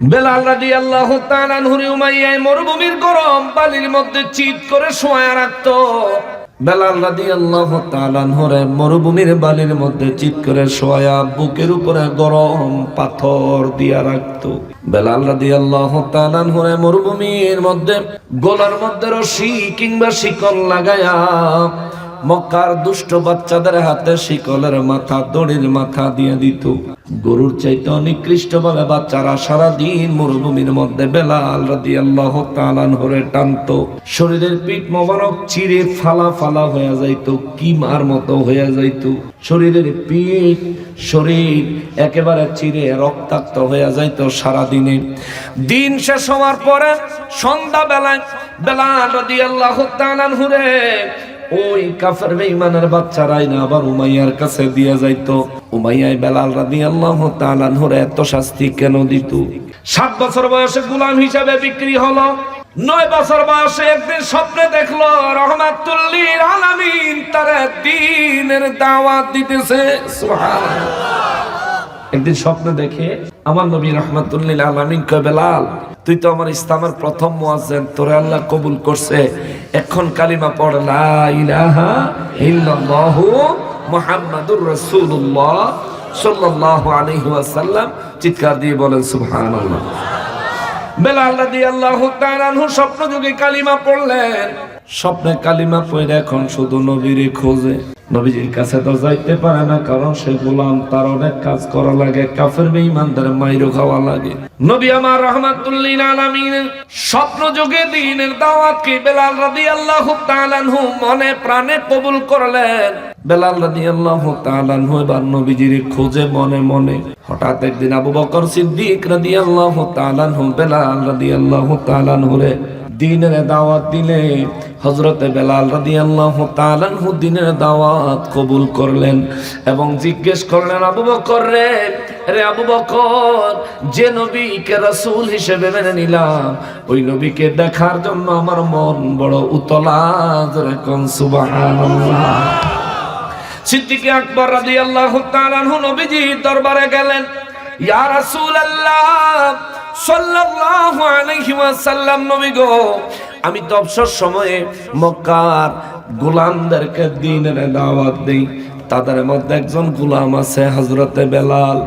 বেলাল রাদিয়াল্লাহু তাআলা আনহুর উমাইয়া মরুভূমির গরম বালির মধ্যে চিৎ করে শোয়া রাখতো। বেলাল রাদিয়াল্লাহু তাআলা আনহুর মরুভূমির বালির মধ্যে চিৎ করে শোয়া বুকের উপরে গরম পাথর দিয়া রাখতো। বেলাল রাদিয়াল্লাহু তাআলা আনহুর মরুভূমির মধ্যে গলার মধ্যে রশি কিংবা শিকল লাগায়া মক্কার দুষ্ট বাচ্চাদের হাতে শিকলের মাথা দড়ির মাথা দিয়ে দিত। গরুর চাইতে নিকৃষ্ট ভাবে বাচ্চারা সারাদিন মরুভূমির মধ্যে বেলাল রাদিয়াল্লাহু তাআলা আনহুরে টানতো। শরীরের পিঠ মোবারক চিরে ফালা ফালা হয়ে যাইত, কিমার মতো হয়ে যাইত। শরীরের পিঠ শরীর একেবারে চিরে রক্তাক্ত হয়ে যাইত সারাদিনে। দিন শেষ হওয়ার পরে সন্ধ্যা বেলায় বেলাল রাদিয়াল্লাহু তাআলা আনহুরে ওই কাফের বেঈমানের বাচ্চারাই না আবার উমাইয়ার কাছে দিয়ে যাইতো। উমাইয়া বেলাল রাদিয়াল্লাহু তাআলা আনহুর এত শাস্তি কেন দিত? 7 বছর বয়সে গোলাম হিসাবে বিক্রি হলো। 9 বছর বয়সে একদিন স্বপ্নে দেখলো রাহমাতুল লিল আলামিন তার দ্বীনের দাওয়াত দিতেছে। সুবহানাল্লাহ। একদিন স্বপ্নে দেখে আমার নবী রাহমাতুল লিল আলামিন কয়, বেলাল তুই তো আমার ইসলামের প্রথম মুয়াজ্জিন, তোরে আল্লাহ কবুল করছে, এখন কালিমা পড় লা ইলাহা ইল্লাল্লাহু মুহাম্মাদুর রাসূলুল্লাহ সাল্লাল্লাহু আলাইহি ওয়াসাল্লাম। চিৎকার দিয়ে বলেন সুবহানাল্লাহ। বেলাল রাদিয়াল্লাহু তাআলা আনহু স্বপ্ন যুগে কালিমা পড়লেন। স্বপ্নে কালিমা পড়ে এখন শুধু নবীর খোঁজে। নবীজির কাছে তো যাইতে পারে না, কারণ সে গোলাম, তার অনেক কাজ করা লাগে, কাফের বেঈমানদের মাইরো খাওয়া লাগে। নবী আমার রাহমাতুল লিল আলামিন স্বপ্ন যুগে দ্বীনের দাওয়াতকে বেলাল রাদিয়াল্লাহু তাআলা আনহু মনে প্রাণে কবুল করলেন। বেলাল রাদিয়াল্লাহু তাআলা আনহু এবার নবীজির খোঁজে মনে মনে। হঠাৎ একদিন আবু বকর সিদ্দিক রাদিয়াল্লাহু তাআলা আনহু বেলাল রাদিয়াল্লাহু তাআলা আনহুরে দ্বীনের দাওয়াত দিলে হযরতে বেলাল রাদিয়াল্লাহু তাআলা আনহু দ্বীনের দাওয়াত কবুল করলেন এবং জিজ্ঞেস করলেন, আবু বকর রে আবু বকর, যে নবীকে রাসূল হিসেবে মেনে নিলাম ওই নবীকে দেখার জন্য আমার মন বড় উতলা। জোরে কোন সুবহানাল্লাহ। সিদ্দিক আকবর রাদিয়াল্লাহু তাআলা আনহু নবীজির দরবারে গেলেন। ইয়া রাসূলুল্লাহ সাল্লাল্লাহু আলাইহি ওয়াসাল্লাম, নবী গো, আমি তো অবসর সময়ে মক্কার গোলামদেরকে দ্বীনের দাওয়াত দেই, তাদের মধ্যে একজন গোলাম আছে হযরতে বেলাল।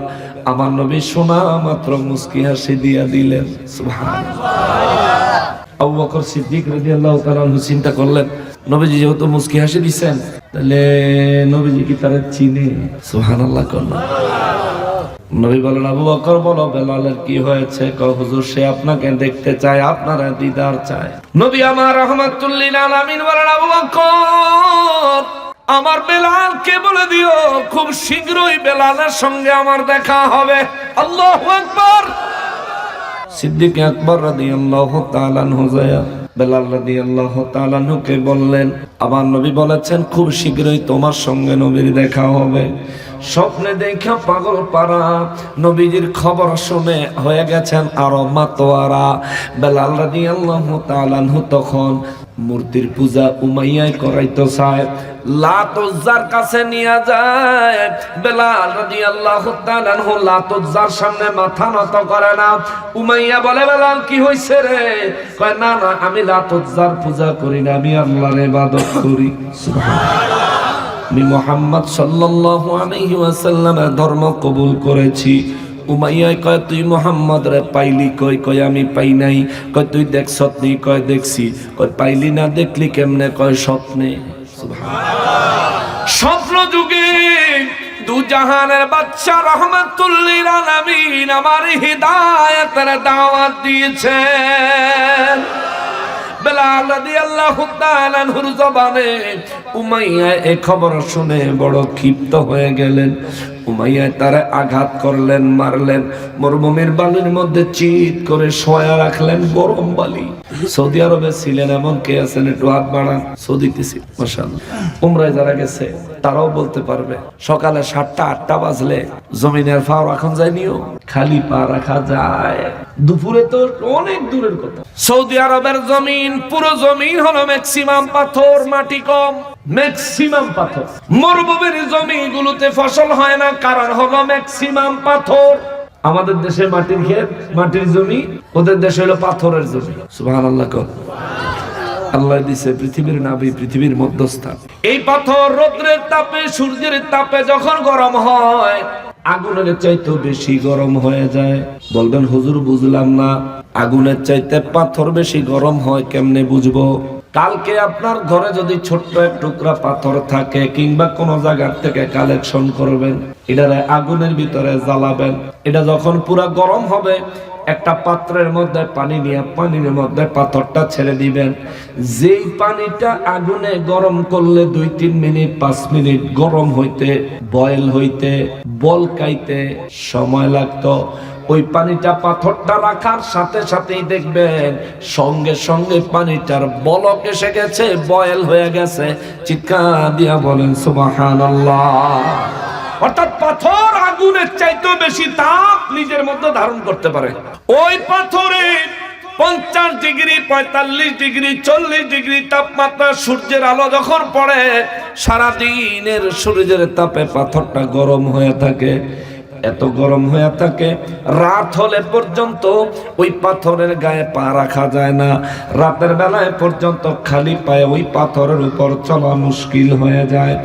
আমার নবী শোনা মাত্র মুস্কি হাসি দিয়া দিলেন। সুবহানাল্লাহ। আবু বকর সিদ্দিক রাদিয়াল্লাহু তাআলা আনহু চিন্তা করলেন, নবীজি যেহেতু মুস্কি হাসি দিচ্ছেন, তাহলে নবীজি কি তারা চিনে? সুবহানাল্লাহ। নবী বলেন, আবু বকর বলো বেলালের কি হয়েছে? কয়, হুজুর সে আপনাকে দেখতে চায়, আপনারা দিদার চায়। নবী আমার রাহমাতুল লিল আলামিন বলেন, আবু বকর আমার বেলালকে বলে দিও খুব শীঘ্রই বেলালের সঙ্গে আমার দেখা হবে। আল্লাহু আকবার। সিদ্দিক আকবর রাদিয়াল্লাহু তাআলা আনহু বেলাল রাদিয়াল্লাহু তাআলা আনহুকে বললেন, আমার নবী বলেছেন খুব শীঘ্রই তোমার সঙ্গে নবীর দেখা হবে। স্বপ্নে দেখা পাগল পারা নবীজির খবর শুনে হয়ে গেছেন আরো মাতোয়ারা। বেলাল রাদিয়াল্লাহু তাআলা আনহু তখন মূর্তির পূজা উমাইয়ায় করাইতে চায়, লাত উজ্জার কাছে নিয়ে যায়। বেলাল রাদিয়াল্লাহু তাআলা আনহু লাত উজ্জার সামনে মাথা নত করে না। উমাইয়া বলে, বেলাল কি হইছে রে? কয়, না না, আমি লাত উজ্জার পূজা করি না, আমি আল্লাহর ইবাদত করি। সুবহানাল্লাহ। আমি মুহাম্মদ সাল্লাল্লাহু আলাইহি ওয়াসাল্লামের ধর্ম কবুল করেছি। উমাইয়া কয়, তুই মুহাম্মদ রে পাইলি কই? কয়, আমি পাই নাই। কয়, তুই দেখছত নি? কয়, দেখছি। কয়, পাইলি না দেখলি কেমনে? কয়, স্বপ্নে। সুবহানাল্লাহ। স্বপ্ন যুগে দু জাহানের বাদশা রাহমাতুল লিল আলামিন আমার হিদায়াতের দাওয়াত দিয়েছেন। বেলাল রাদিয়াল্লাহু তাআলা আনহুর জবানে উমাইয়া এই খবর শুনে বড় ক্ষিপ্ত হয়ে গেলেন। উমাইয়া তারে আঘাত করলেন, মারলেন, মরুভূমির বালির মধ্যে চিৎ করে শোয়া রাখলেন। গরম বালি। সৌদি আরবে ছিলেন এমন কে আছেন? একটু হাত বাড়ান। সৌদিতে ছিলেন মাশাআল্লাহ। উমরায় যারা গেছে তারাও বলতে পারবে, সকালে 7টা 8টা বাজলে জমিনের পা রাখা যায়নিও, খালি পা রাখা যায়। দুপুরে তো অনেক দূরের কথা। সৌদি আরবের জমিন, পুরো জমিন হলো ম্যাক্সিমাম পাথর, মাটি কম, ম্যাক্সিমাম পাথর। মরুভূমির জমিগুলোতে ফসল হয় না, কারণ হলো ম্যাক্সিমাম পাথর। আমাদের দেশে মাটির ক্ষেত, মাটির জমি, ওদের দেশে হলো পাথরের জমি। সুবহানাল্লাহ। আল্লাহ দিছে পৃথিবীর নাভি, পৃথিবীর মধ্যস্থান। এই পাথর রৌদ্রের তাপে, সূর্যের তাপে যখন গরম হয়, আগুনের চাইতে বেশি গরম হয়ে যায়। বলবেন হুজুর বুঝলাম না, আগুনের চাইতে পাথর বেশি গরম হয় কেমনে বুঝবো? কালকে আপনার ঘরে যদি ছোট্ট এক টুকরা পাথর থাকে কিংবা কোন জায়গা থেকে কালেকশন করবেন, এটারে আগুনের ভিতরে জ্বালাবেন। এটা যখন পুরা গরম হবে, একটা পাত্রের মধ্যে পানি নিয়ে পানির মধ্যে পাথরটা ছেড়ে দিবেন। যেই পানিটা আগুনে গরম করলে 2-3 মিনিট 5 মিনিট গরম হইতে, বয়েল হইতে, বলকাইতে সময় লাগতো, ওই পানিটা পাথরটা রাখার সাথে সাথেই দেখবেন সঙ্গে সঙ্গে পানিটার বলক এসে গেছে, বয়েল হয়ে গেছে। চিৎকার দিয়া বলেন সুবহানাল্লাহ। অর্থাৎ পাথর আগুনের চাইতে বেশি তাপ নিজের মধ্যে ধারণ করতে পারে। ওই পাথরে 50 ডিগ্রি, 45 ডিগ্রি, 40 ডিগ্রি তাপমাত্রা সূর্যের আলো যখন পড়ে, সারাদিনের সূর্যের তাপে পাথরটা গরম হয়ে থাকে। এত গরম হয়ে থাকে, রাত হলে পর্যন্ত ওই পাথরের গায়ে পা রাখা যায় না। রাতের বেলায় পর্যন্ত খালি পায়ে ওই পাথরের উপর চলা মুশকিল হয়ে যায়।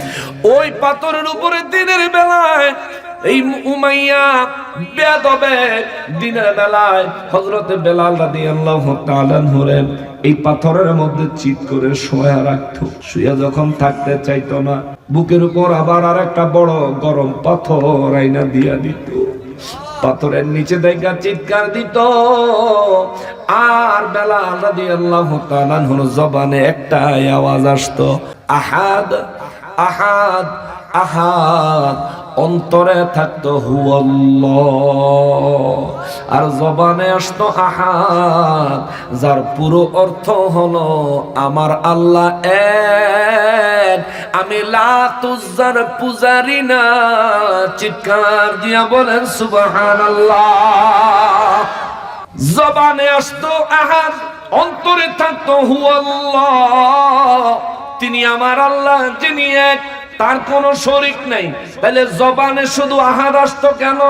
ওই পাথরের উপরে দিনের বেলায় এই উমাইয়া বেয়াদবে দিনের বেলায় হযরতে বেলাল রাদিয়াল্লাহু তাআলা আনহুরে এই পাথরের মধ্যে চিৎ করে শোয়া রাখতো। শুয়ে যখন থাকতে চাইতো না, বুকের উপর আবার আরেকটা বড় গরম পাথর আইনা দিয়া দিত। পাথরের নিচে দেখা চিৎকার দিত, আর বেলাল রাদিয়াল্লাহু তাআলা আনহুর জবানে একটা আওয়াজ আসতো, আহাদ আহাদ আহাদ। অন্তরে থাকতো হুয়াল্লাহ, আর জবানে আসতো আহাদ, যার পুরো অর্থ হলো আমার আল্লাহ এক, আমি লাত উজ্জার পূজারি না। চিৎকার দিয়া বলেন সুবহানাল্লাহ। জবানে আসতো আহাদ, অন্তরে থাকতো হুয়াল্লাহ, তিনি আমার আল্লাহ, যিনি এক, তার কোনো শরীক নেই। তাহলে জবানে শুধু আহাদ আসতো কেন?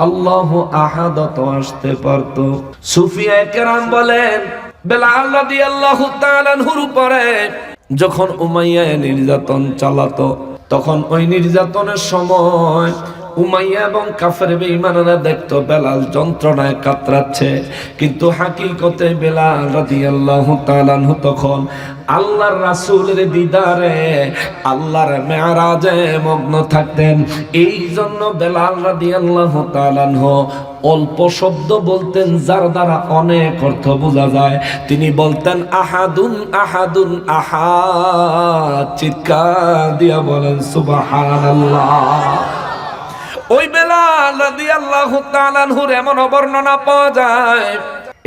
আল্লাহু আহাদ তো আসতে পারতো। সুফিয়ায়ে কেরাম বলেন, বেলাল রাদিয়াল্লাহু তাআলা আনহুর উপরে যখন উমাইয়া নির্যাতন চালাতো, তখন ওই নির্যাতনের সময় উমাইয়া এবং কাফের বেঈমানরা দেখতো বেলাল যন্ত্রণায় কাতরাচ্ছে, কিন্তু হাকিকতে বেলাল রাদিয়াল্লাহু তাআলা আনহু তখন আল্লাহর রাসূলের দিদারে, আল্লাহর মেরাজে মগ্ন থাকতেন। এই জন্য বেলাল রাদিয়াল্লাহু তাআলা আনহু অল্প শব্দ বলতেন, যার দ্বারা অনেক অর্থ বোঝা যায়। তিনি বলতেন আহাদুন আহাদুন আহাদ। চিৎকার দিয়া বলেন সুবহানাল্লাহ। ওই বেলাল রাদিয়াল্লাহু তাআলা আনহুর এমন বর্ণনা পাওয়া যায়,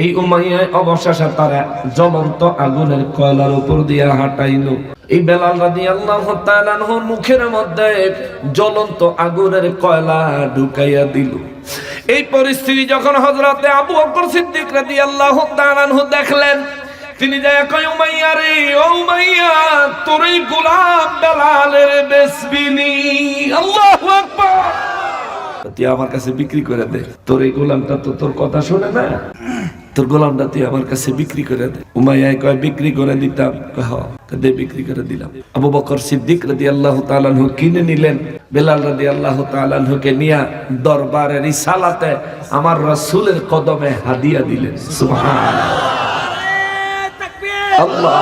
এই উমাইয়া অবশেষে তারা জ্বলন্ত আগুনের কয়লার উপর দিয়ে হাঁটাইলো। এই বেলাল রাদিয়াল্লাহু তাআলা আনহুর মুখের মধ্যে জ্বলন্ত আগুনের কয়লা ঢুকাইয়া দিল। এই পরিস্থিতি যখন হযরতে আবু বকর সিদ্দিক রাদিয়াল্লাহু তাআলা আনহু দেখলেন, তিনি যায় কয়, উমাইয়া রে, ও উমাইয়া, তোর এই গোলাম বেলালের বেচবিনি। আল্লাহু আকবার। তুই আমার কাছে বিক্রি করে দে, তোর এই গোলামটা তো তোর কথা শোনে না, তোর গোলামটা তুই আমার কাছে বিক্রি করে দে। উমাইয়া কয়, বিক্রি করে দিতাম। দে, বিক্রি করে দিলাম। আবু বকর সিদ্দিক রাদিয়াল্লাহু তাআলা আনহু কিনে নিলেন। বেলাল রাদিয়াল্লাহু তাআলা আনহুকে নিয়া দরবারে রিসালাতে আমার রাসূলের কদমে হাদিয়া দিলেন। সুবহানাল্লাহ। আল্লাহ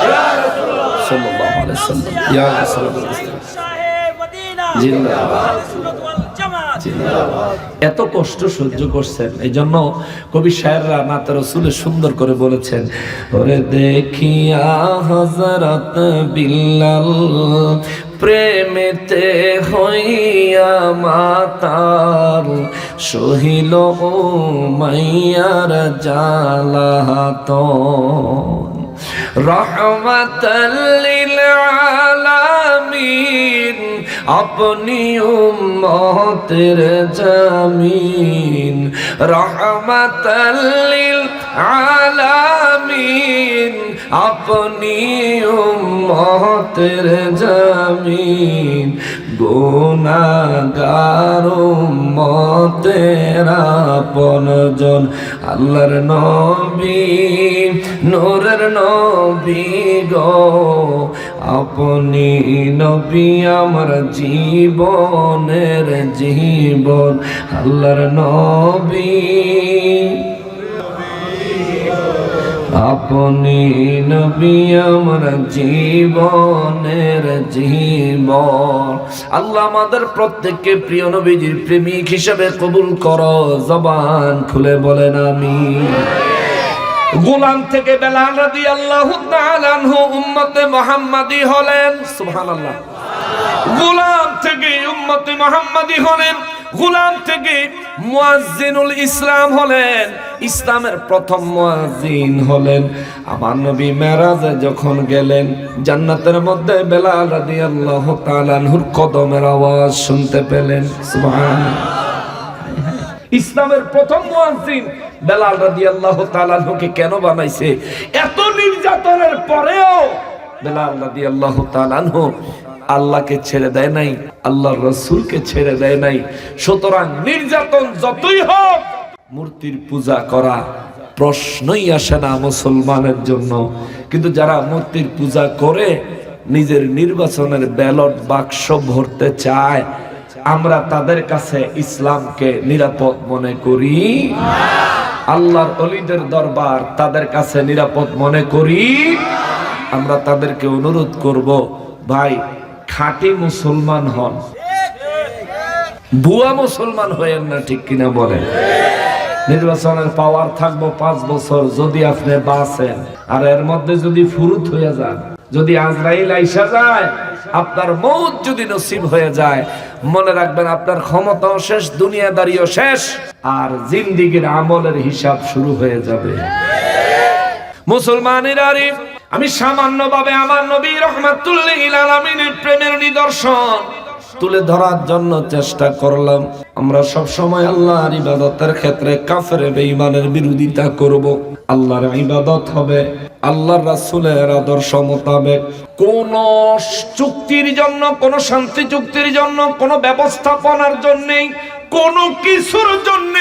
ইয়া রাসূলুল্লাহ সাল্লাল্লাহু আলাইহি ওয়াসাল্লাম, ইয়া রাসূলুল্লাহ জিন্দাবাদ জিন্দাবাদ। এত কষ্ট সহ্য করছেন, এই জন্য কবি শায়েররা নাতে রাসূলের সুন্দর করে বলেছেন, ওরে দেখিয়া হযরত বিল্লাল প্রেমেতে হইয়া মাতাল, সহিল উমাইয়ার জালাতন, রহমাতাল লিল আলামিন अपनी उम्मतेर जामीन रहमतल लिल आलामीन अपनी उम्मतेर जामीन गुनाहगार उम्मतेर आपनজন আল্লাহর নবী নূরের নবী গো আপনি নবী আমার জীবনের জীবন আল্লাহর নবী আপনি নবী আমার জীবনের জীবন। আল্লাহ আমাদের প্রত্যেককে প্রিয় নবীজির প্রেমিক হিসেবে কবুল করো, জবান খুলে বলেন আমিন। গোলাম থেকে বেলাল রাদিয়াল্লাহু তাআলা আনহু উম্মতে মুহাম্মাদি হলেন, সুবহানাল্লাহ। গোলাম থেকে উম্মতে মুহাম্মাদি হলেন, গোলাম থেকে মুয়াজ্জিনুল ইসলাম হলেন, ইসলামের প্রথম মুয়াজ্জিন হলেন। আমার নবী মেরাজে যখন গেলেন জান্নাতের মধ্যে বেলাল রাদিয়াল্লাহু তাআলা আনহুর কদমের আওয়াজ শুনতে পেলেন, সুবহানাল্লাহ। ইসলামের প্রথম মুয়াজ্জিন বেলাল রাদিয়াল্লাহু তাআলা আনহুকে কেন বানাইছে? এত নির্যাতনের পরেও বেলাল রাদিয়াল্লাহু তাআলা আনহু আল্লাহকে ছেড়ে দেয় নাই, আল্লাহর রাসূলকে ছেড়ে দেয় নাই। সুতরাং নির্যাতন যতই হোক মূর্তির পূজা করা প্রশ্নই আসে না মুসলমানের জন্য। কিন্তু যারা মূর্তির পূজা করে নিজের নির্বাচনের ব্যালট বাক্স ভরতে চায়, আমরা তাদের কাছে ইসলামকে নিরাপদ মনে করি, আল্লাহর ওলিদের দরবার তাদের কাছে নিরাপদ মনে করি। আমরা তাদেরকে অনুরোধ করব, ভাই খাঁটি মুসলমান হন, ভুয়া মুসলমান হয়েন না, ঠিক কিনা বলেন? নির্বাচনের পাওয়ার থাকবো 5 বছর, যদি আপনি বাঁচেন আর এর মধ্যে যদি ফুরুত হয়ে যান, যদি আজরাইল আইসা যায়, আপনার মৌত যদি নসিব হয়ে যায়, মনে রাখবেন আপনার ক্ষমতাও শেষ, দুনিয়াদারিও শেষ, আর জিন্দেগির আমলের হিসাব শুরু হয়ে যাবে। মুসলমানের আরিফ, আমি সামান্যভাবে আমার নবী রাহমাতুল লিল আলামিনের প্রেমের নিদর্শন তুলে ধরার জন্য চেষ্টা করলাম। আমরা সব সময় আল্লাহর ইবাদতের ক্ষেত্রে কাফের বেঈমানের বিরোধিতা করব। আল্লাহর ইবাদত হবে আল্লাহর রাসূলের আদর্শ মোতাবেক। কোন চুক্তির জন্য, কোন শান্তি চুক্তির জন্য, কোন ব্যবস্থাপনার জন্য, কোন কিছুর জন্য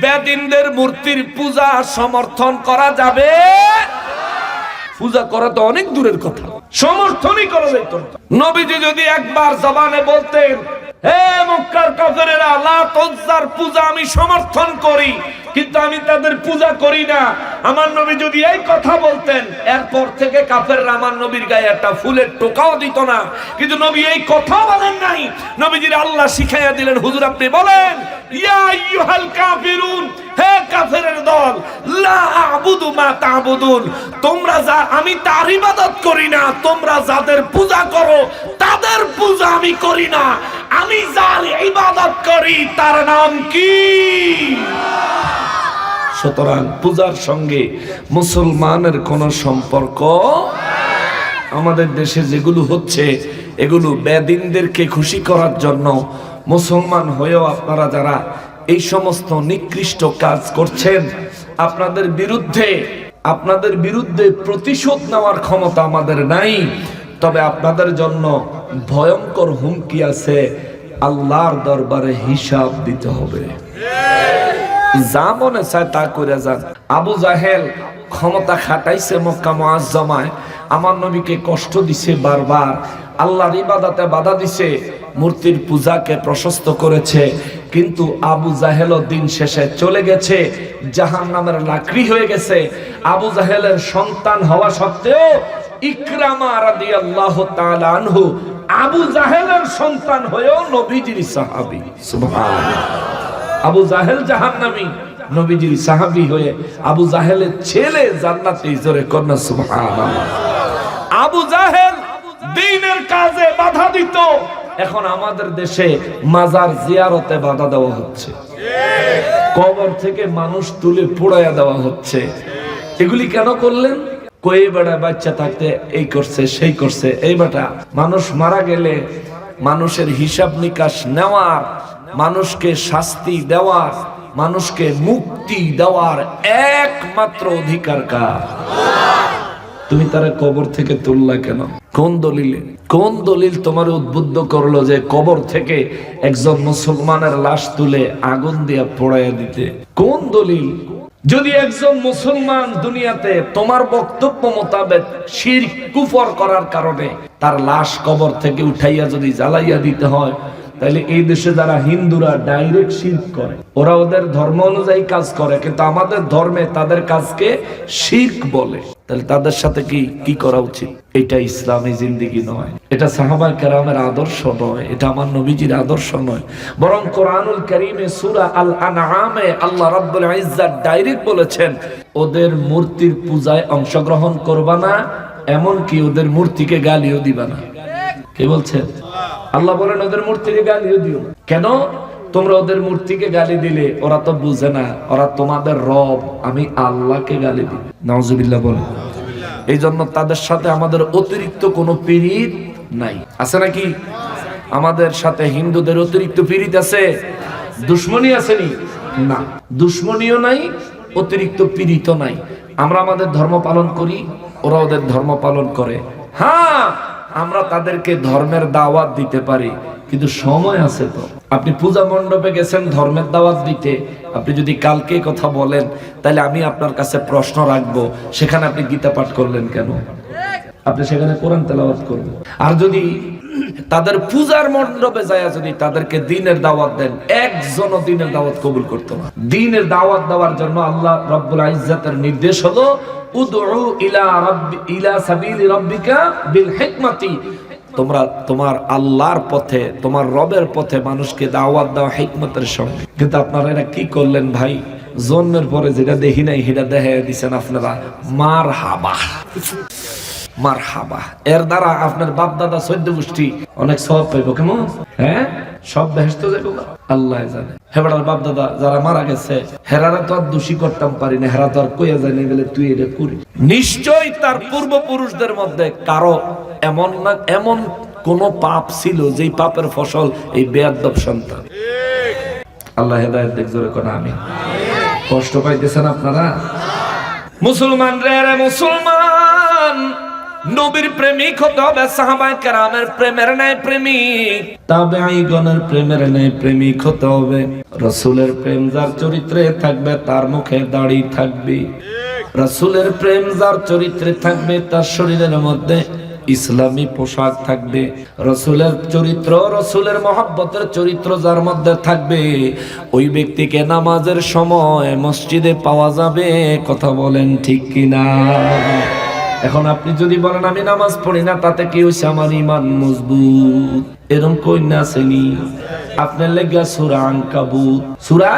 বেদিনদের মূর্তির পূজা সমর্থন করা যাবে? পূজা করা তো অনেক দূরের কথা, সমর্থনই করা যেত না। নবীজি যদি একবার জবানে বলতেন, হে মক্কার কাফেরেরা, লাত উজ্জার পূজা আমি সমর্থন করি, কিন্তু আমি তাদের পূজা করি না, আমার নবী যদি এই কথা বলতেন, এরপর থেকে কাফেররা আমার নবীর গায়ে একটা ফুলের টোকাও দিত না। কিন্তু নবী এই কথা বলেন নাই। নবীজির আল্লাহ শিখাইয়া দিলেন, হুজুর আপনি বলেন, ইয়া আইয়ুহাল কাফিরুন, হে কাফেরের দল, লা আ'বুদু মা তা'বুদুন, তোমরা যা আমি তার ইবাদত করি না, তোমরা যাদের পূজা করো তাদের পূজা আমি করি না, আমি যার ইবাদত করি তার নাম কি? সুতরাং পূজার সঙ্গে মুসলমানের কোন সম্পর্ক। আমাদের দেশে যেগুলো হচ্ছে এগুলো বেদিনদেরকে খুশি করার জন্য। মুসলমান হয়েও আপনারা যারা এই সমস্ত নিকৃষ্ট কাজ করছেন, আপনাদের বিরুদ্ধে প্রতিশোধ নেওয়ার ক্ষমতা আমাদের নাই, তবে আপনাদের জন্য ভয়ঙ্কর হুমকি আছে, আল্লাহর দরবারে হিসাব দিতে হবে। যা মনে চায় তা করে যান। আবু জাহেল ক্ষমতা খাটাইছে মক্কা মুআজ্জামায়, আমার নবীকে কষ্ট দিছে বারবার, আল্লাহর ইবাদতে বাধা দিছে, মূর্তির পূজাকে প্রশস্ত করেছে। কিন্তু আবু জাহেল দিন শেষে চলে গেছে, জাহান্নামের লাকড়ি হয়ে গেছে। আবু জাহেলের সন্তান হওয়া সত্ত্বেও ইকরামা রাদিয়াল্লাহু তাআলা আনহু আবু জাহেলের সন্তান হয়েও নবীজির সাহাবী। সুবহানাল্লাহ। আবু জাহেল জাহান্নামী, নবীজির সাহাবী হয়ে আবু জাহেলের ছেলে জান্নাতে। জোরে কন্যা সুবহানাল্লাহ। আবু জাহেল দ্বীনের কাজে বাধা দিত, এখন আমাদের দেশে মাজার জিয়ারতে বাধা দেওয়া হচ্ছে, কবর থেকে মানুষ তুলে পোড়ায়া দেওয়া হচ্ছে। এগুলি কেন করলেন? কই বেটা বাচ্চা থাকতে এই করছে সেই করছে। এই বেটা মানুষ মারা গেলে মানুষের হিসাব নিকাশ নেওয়ার, মানুষকে শাস্তি দেওয়ার, মানুষকে মুক্তি দেওয়ার একমাত্র অধিকার কার? তুমি তারা কবর থেকে তুললা কেন? কোন দলিলে? কোন দলিল তোমার উদ্বুদ্ধ করলো যে কবর থেকে একজন মুসলমানের লাশ তুলে আগুন দিয়ে পোড়াইয়া দিতে? কোন দলিল? যদি একজন মুসলমান দুনিয়াতে তোমার বক্তব্য মোতাবেক শিরক কুফর করার কারণে তার লাশ কবর থেকে উঠাইয়া যদি জ্বালাইয়া দিতে হয়, তাহলে এই দেশে যারা হিন্দুরা ডাইরেক্ট শিরক করে, ওরা ওদের ধর্ম অনুযায়ী কাজ করে, কিন্তু আমাদের ধর্মে তাদের কাজকে শিরক বলে। তাহলে তাদের সাথে কি করা উচিত? এটা ইসলামী জিন্দেগি নয়, এটা সাহাবায়ে কেরামের আদর্শ নয়, এটা আমার নবীজির আদর্শ নয়। বরং কোরআনুল কারীমে সূরা আল আনআমে আল্লাহ রাব্বুল ইজ্জাত ডাইরেক্ট বলেছেন, ওদের মূর্তির পূজায় অংশগ্রহণ করবা না, এমনকি ওদের মূর্তিকে গালিও দিবা না। কে বলছেন? আল্লাহ বলেন ওদের মূর্তিকে গালিও দিও। কেন? তোমরা ওদের মূর্তিকে গালি দিলে ওরা তো বুঝে না, ওরা তোমাদের রব আমি আল্লাহকে গালি দিই। নাউজুবিল্লাহ বলেন। এই জন্য তাদের সাথে আমাদের অতিরিক্ত কোনো পীড়িত নাই। আছে নাকি? আমাদের সাথে হিন্দুদের অতিরিক্ত পীড়িত আছে? দুশ্মনী আসেনি? না, দুশ্মনীও নাই, অতিরিক্ত পীড়িত নাই। আমরা আমাদের ধর্ম পালন করি, ওরা ওদের ধর্ম পালন করে। হ্যাঁ, আমরা তাদেরকে ধর্মের দাওয়াত দিতে পারি, কিন্তু সময় আছে তো। আপনি পূজা মণ্ডপে গেছেন ধর্মের দাওয়াত দিতে, আপনি যদি কালকে কথা বলেন তাহলে আমি আপনার কাছে প্রশ্ন রাখবো, সেখানে আপনি গীতা পাঠ করলেন কেন? আপনি সেখানে কোরআন তেলাওয়াত করবেন। আর যদি তাদের পূজার মণ্ডপে যায় যদি তাদেরকে দ্বীনের দাওয়াত দেন, একজনও দ্বীনের দাওয়াত কবুল করতো না। দ্বীনের দাওয়াত দেওয়ার জন্য আল্লাহ রাব্বুল ইজ্জাতের নির্দেশ হলো উদউ ইলা সাবিলি রাব্বিকা বিল হিকমাতি, তোমরা তোমার আল্লাহর পথে, তোমার রবের পথে মানুষকে দাওয়াত দাও হিকমতের সঙ্গে। কিন্তু আপনারা এটা কি করলেন ভাই? জন্মের পরে যেটা দেখি নাই সেটা দেখাইয়া দিচ্ছেন আপনারা। মারহাবা মারহাবা, এর দ্বারা আপনার বাপ দাদা 14 গোষ্ঠী অনেক সওয়াব পাইব। কেমন? হ্যাঁ, সব বেহেশতে যাইব আল্লাহ জানে। হেবাড়ার বাপ দাদা যারা মারা গেছে, হেরারা তো আর দোষী করতাম পারি না, হেরা তো আর কইয়া যায় না বলে তুই এটা করি। নিশ্চয়ই তার পূর্বপুরুষদের মধ্যে কারো এমন না এমন কোন পাপ ছিল যেই পাপের ফসল এই বেয়াদব সন্তান। আল্লাহ হেদায়েত দেখ, জোরে কোন আমিন। কষ্ট পাইতেছেন আপনারা? মুসলমান রে মুসলমান, নবীর প্রেমিক হতে হবে, সাহাবায়ে কেরামের প্রেমের ন্যায় প্রেমিক, তাবেঈগণের প্রেমের ন্যায় প্রেমিক হতে হবে। রাসূলের প্রেম যার চরিত্রে থাকবে তার মুখে দাড়ি থাকবে। রাসূলের প্রেম যার চরিত্রে থাকবে তার শরীরের মধ্যে ইসলামী পোশাক থাকবে। রাসূলের চরিত্র, রাসূলের মহব্বতের চরিত্র যার মধ্যে থাকবে, ওই ব্যক্তিকে নামাজের সময় মসজিদে পাওয়া যাবে। কথা বলেন ঠিক কিনা? এখন আপনি যদি বলেন আমি নামাজ পড়ি না, তাতে কি হইছে? আমার ঈমান মজবুত। এরকম কই না আসেনি? আপনার লেগা সূরা আনকাবুত, সূরা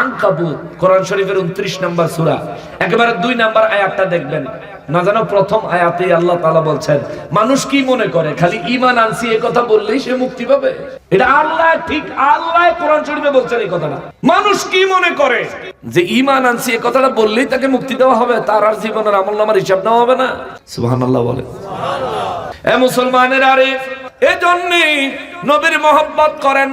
আনকাবুত কোরআন শরীফের 29 নম্বর সূরা, একেবারে 2 নম্বর আয়াতটা দেখবেন না, জানো প্রথম আয়াতে আল্লাহ তাআলা বলছেন, মানুষ কি মনে করে খালি ঈমান আনছি এই কথা বললেই সে মুক্তি পাবে? এটা আল্লাহ, ঠিক আল্লাহ কোরআন শরীফে বলছেন এই কথাটা। মানুষ কি মনে করে যে ঈমান আনছি এই কথাটা বললেই তাকে মুক্তি দেওয়া হবে, তার আর জীবনের আমলনামার হিসাব নেওয়া হবে না? সুবহানাল্লাহ বলে। সুবহানাল্লাহ। এ মুসলমানের আরে এজন্যই নবীর মহব্বত করেন,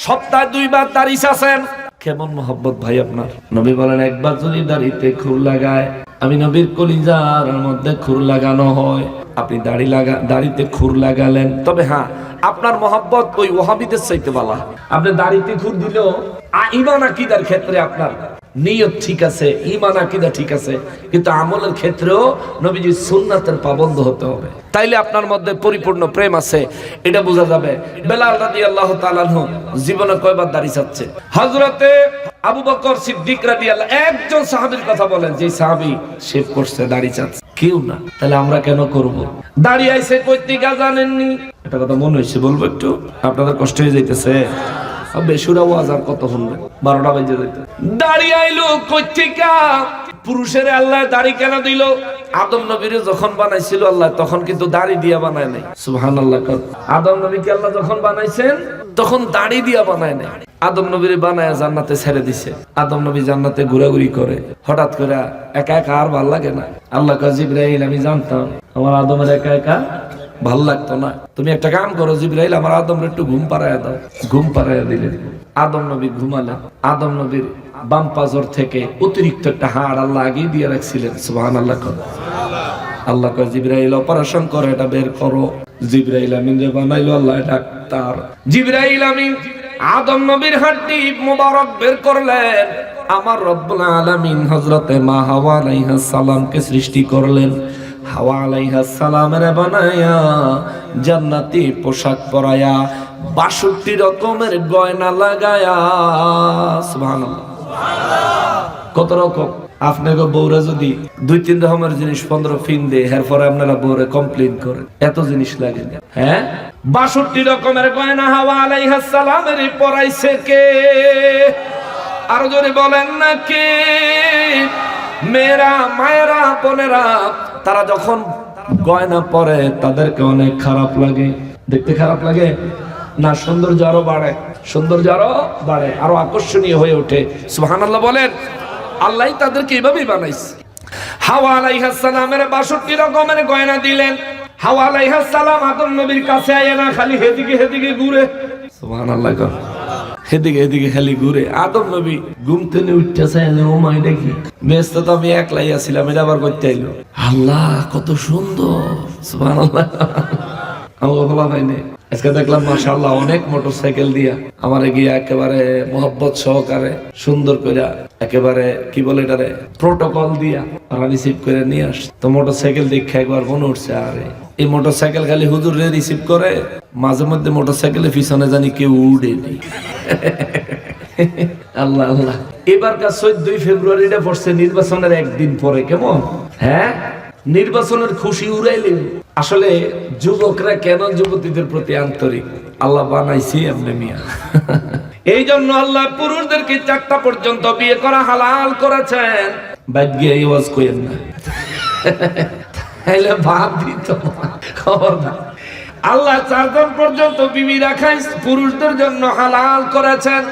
সপ্তাহে 2 বার দাড়ি চাচেন। কেমন মহব্বত ভাই আপনার? নবী বলেন একবার যদি দাড়িতে খুর লাগায়, আমি নবীর কলিজার মধ্যে খুর লাগানো হয়, আপনি দাড়িতে খুর লাগালেন, তবে হ্যাঁ আপনার মহব্বত ওই ওয়াহাবিদের চাইতে ভালো। আপনি দাড়িতে খুর দিলেও ঈমান আকীদার ক্ষেত্রে আপনার নিয়ত ঠিক আছে, ঈমান আকীদা ঠিক আছে, কিন্তু আমলের ক্ষেত্রেও নবীজির সুন্নাতের পাবন্ধ হতে হবে। তাইলে আপনার মধ্যে পরিপূর্ণ প্রেম আছে, এটা বোঝা যাবে। বেলাল রাদিয়াল্লাহু তাআলা আনহু জীবনে কয়বার দাড়ি চাচ্ছে? হযরতে আবু বকর সিদ্দিক রাদিয়াল্লাহু, একজন সাহাবীর কথা বলেন যে সাহাবী শেভ করছে, দাড়ি চাচ্ছে? কেউ না। তাহলে আমরা কেন করব? দাড়ি আইছে কই থেকে জানেননি? এটা কথা মনে হইছে বলবো একটু, আপনাদের কষ্ট হয়ে যাইতেছে? বেসুরা ওয়াজ আর কত শুনবে? 12টা বাজে যাইতে। দাড়ি আইলো কই থেকে? পুরুষের আল্লাহ দাড়ি কেন দিল? আদম নবীরে যখন বানাইছিল আল্লাহ, তখন কিন্তু দাড়ি দিয়া বানায় নাই। সুবহানাল্লাহ। আদম নবীকে আল্লাহ যখন বানাইছেন তখন দাড়ি দিয়া বানায় নাই। আদম নবীরে বানায় জান্নাতে ছেড়ে দিছে। আদম নবী জান্নাতে ঘোরাঘুরি করে, হঠাৎ করে একা একা আর ভাল লাগে না। আল্লাহ কয় জিবরাইল, আমি জানতাম আমার আদমের একা একা ভাল লাগতো না। তুমি একটা কাম করো, জিবরাইল আমার আদমরে একটু ঘুম পাড়াইয়া দাও। ঘুম পাড়াইয়া দিলেন, আদম নবী ঘুমালেন। আদম নবীর বাম পাজর থেকে অতিরিক্ত একটা হাড় আল্লাহ আগেই দিয়ে রাখছিলেন। সুবহানাল্লাহ। আল্লাহ কয় জিবরাইল অপারেশন করে এটা বের করো। জিবরাইল আমিন যে বানাইলো আল্লাহ ডাক্তার। জিবরাইল আমিন আদম নবীর হাড্ডি মোবারক বের করলেন। আমার রব্বুল আলামিন হযরতে মা হাওয়া আলাইহিস সালামকে সৃষ্টি করলেন। হাওয়া আলাইহিস সালামের বানায়া জান্নাতি পোশাক পরায়া ৬২ রকমের গয়না লাগায়া। সুবহানাল্লাহ। কত রকম? আপনাকে বউরা যদি ২-৩ রকমের জিনিস ১৫ ফিন দেয়, এরপরে আপনারা বউরে কমপ্লেইন করেন এত জিনিস লাগে। হ্যাঁ, ৬২ রকমের গয়না হাওয়া আলাইহিস সালামের পরাইছে কে? আরো জোরে বলেন না কে? মেয়েরা, মায়েরা, বোনেরা, তারা যখন গয়না পরে তাদেরকে অনেক খারাপ লাগে। দেখতে খারাপ লাগে না, সৌন্দর্য আরো বাড়ে, সৌন্দর্য আরো বাড়ে, আরো আকর্ষণীয় হয়ে ওঠে। সুবহানাল্লাহ বলেন। আল্লাহ তাদেরকে এইভাবেই বানাইছে। হাওয়া আলাইহিস সালামের ৬২ রকমের গয়না দিলেন। হাওয়া আলাইহিস সালাম আদম নবীর কাছে আয় না, খালি হেদিকে ঘুরে। সুবহানাল্লাহ। হেদিকে খালি ঘুরে। আদম নবী ঘুম থেকে উঠতেছে, ও মাই দেখি ব্যস্ত তো আমি একলাই আছিলাম, এটা আবার করতে আইলো। আল্লাহ কত সুন্দর। সুবহানাল্লাহ। আমার বলা হয়নি। আজকে দেখলাম মাশাআল্লাহ অনেক মোটরসাইকেল দিয়া আমার গিয়া একেবারে মোহব্বত সহকারে সুন্দর করে একেবারে কি বলে এটারে প্রোটোকল দিয়া আমরা রিসিভ করে নিয়ে আস। তো মোটরসাইকেল দেখে একবার মনে উঠছে, আরে এই মোটরসাইকেল খালি হুজুরে রিসিভ করে, মাঝে মধ্যে মোটরসাইকেলের পিছনে জানি কেউ উড়েনি। আল্লাহ আল্লাহ। এবারকার 14 ফেব্রুয়ারিটা পড়ছে নির্বাচনের একদিন পরে। কেমন? হ্যাঁ, নির্বাচনের খুশি উড়াইলেন। আসলে যুবকরা কেন যুবতীদের প্রতি আন্তরিক? আল্লাহ বানাইছি এমনি মিয়া। এই জন্য আল্লাহ পুরুষদেরকে 4টা পর্যন্ত বিয়ে করা হালাল করেছেন। ভাগ্যে এই ওয়াজ কইেন না, তাইলে ভাব দিত খবরদার। আল্লাহ 4 জন পর্যন্ত বিবি রাখাই পুরুষদের জন্য হালাল করেছেন।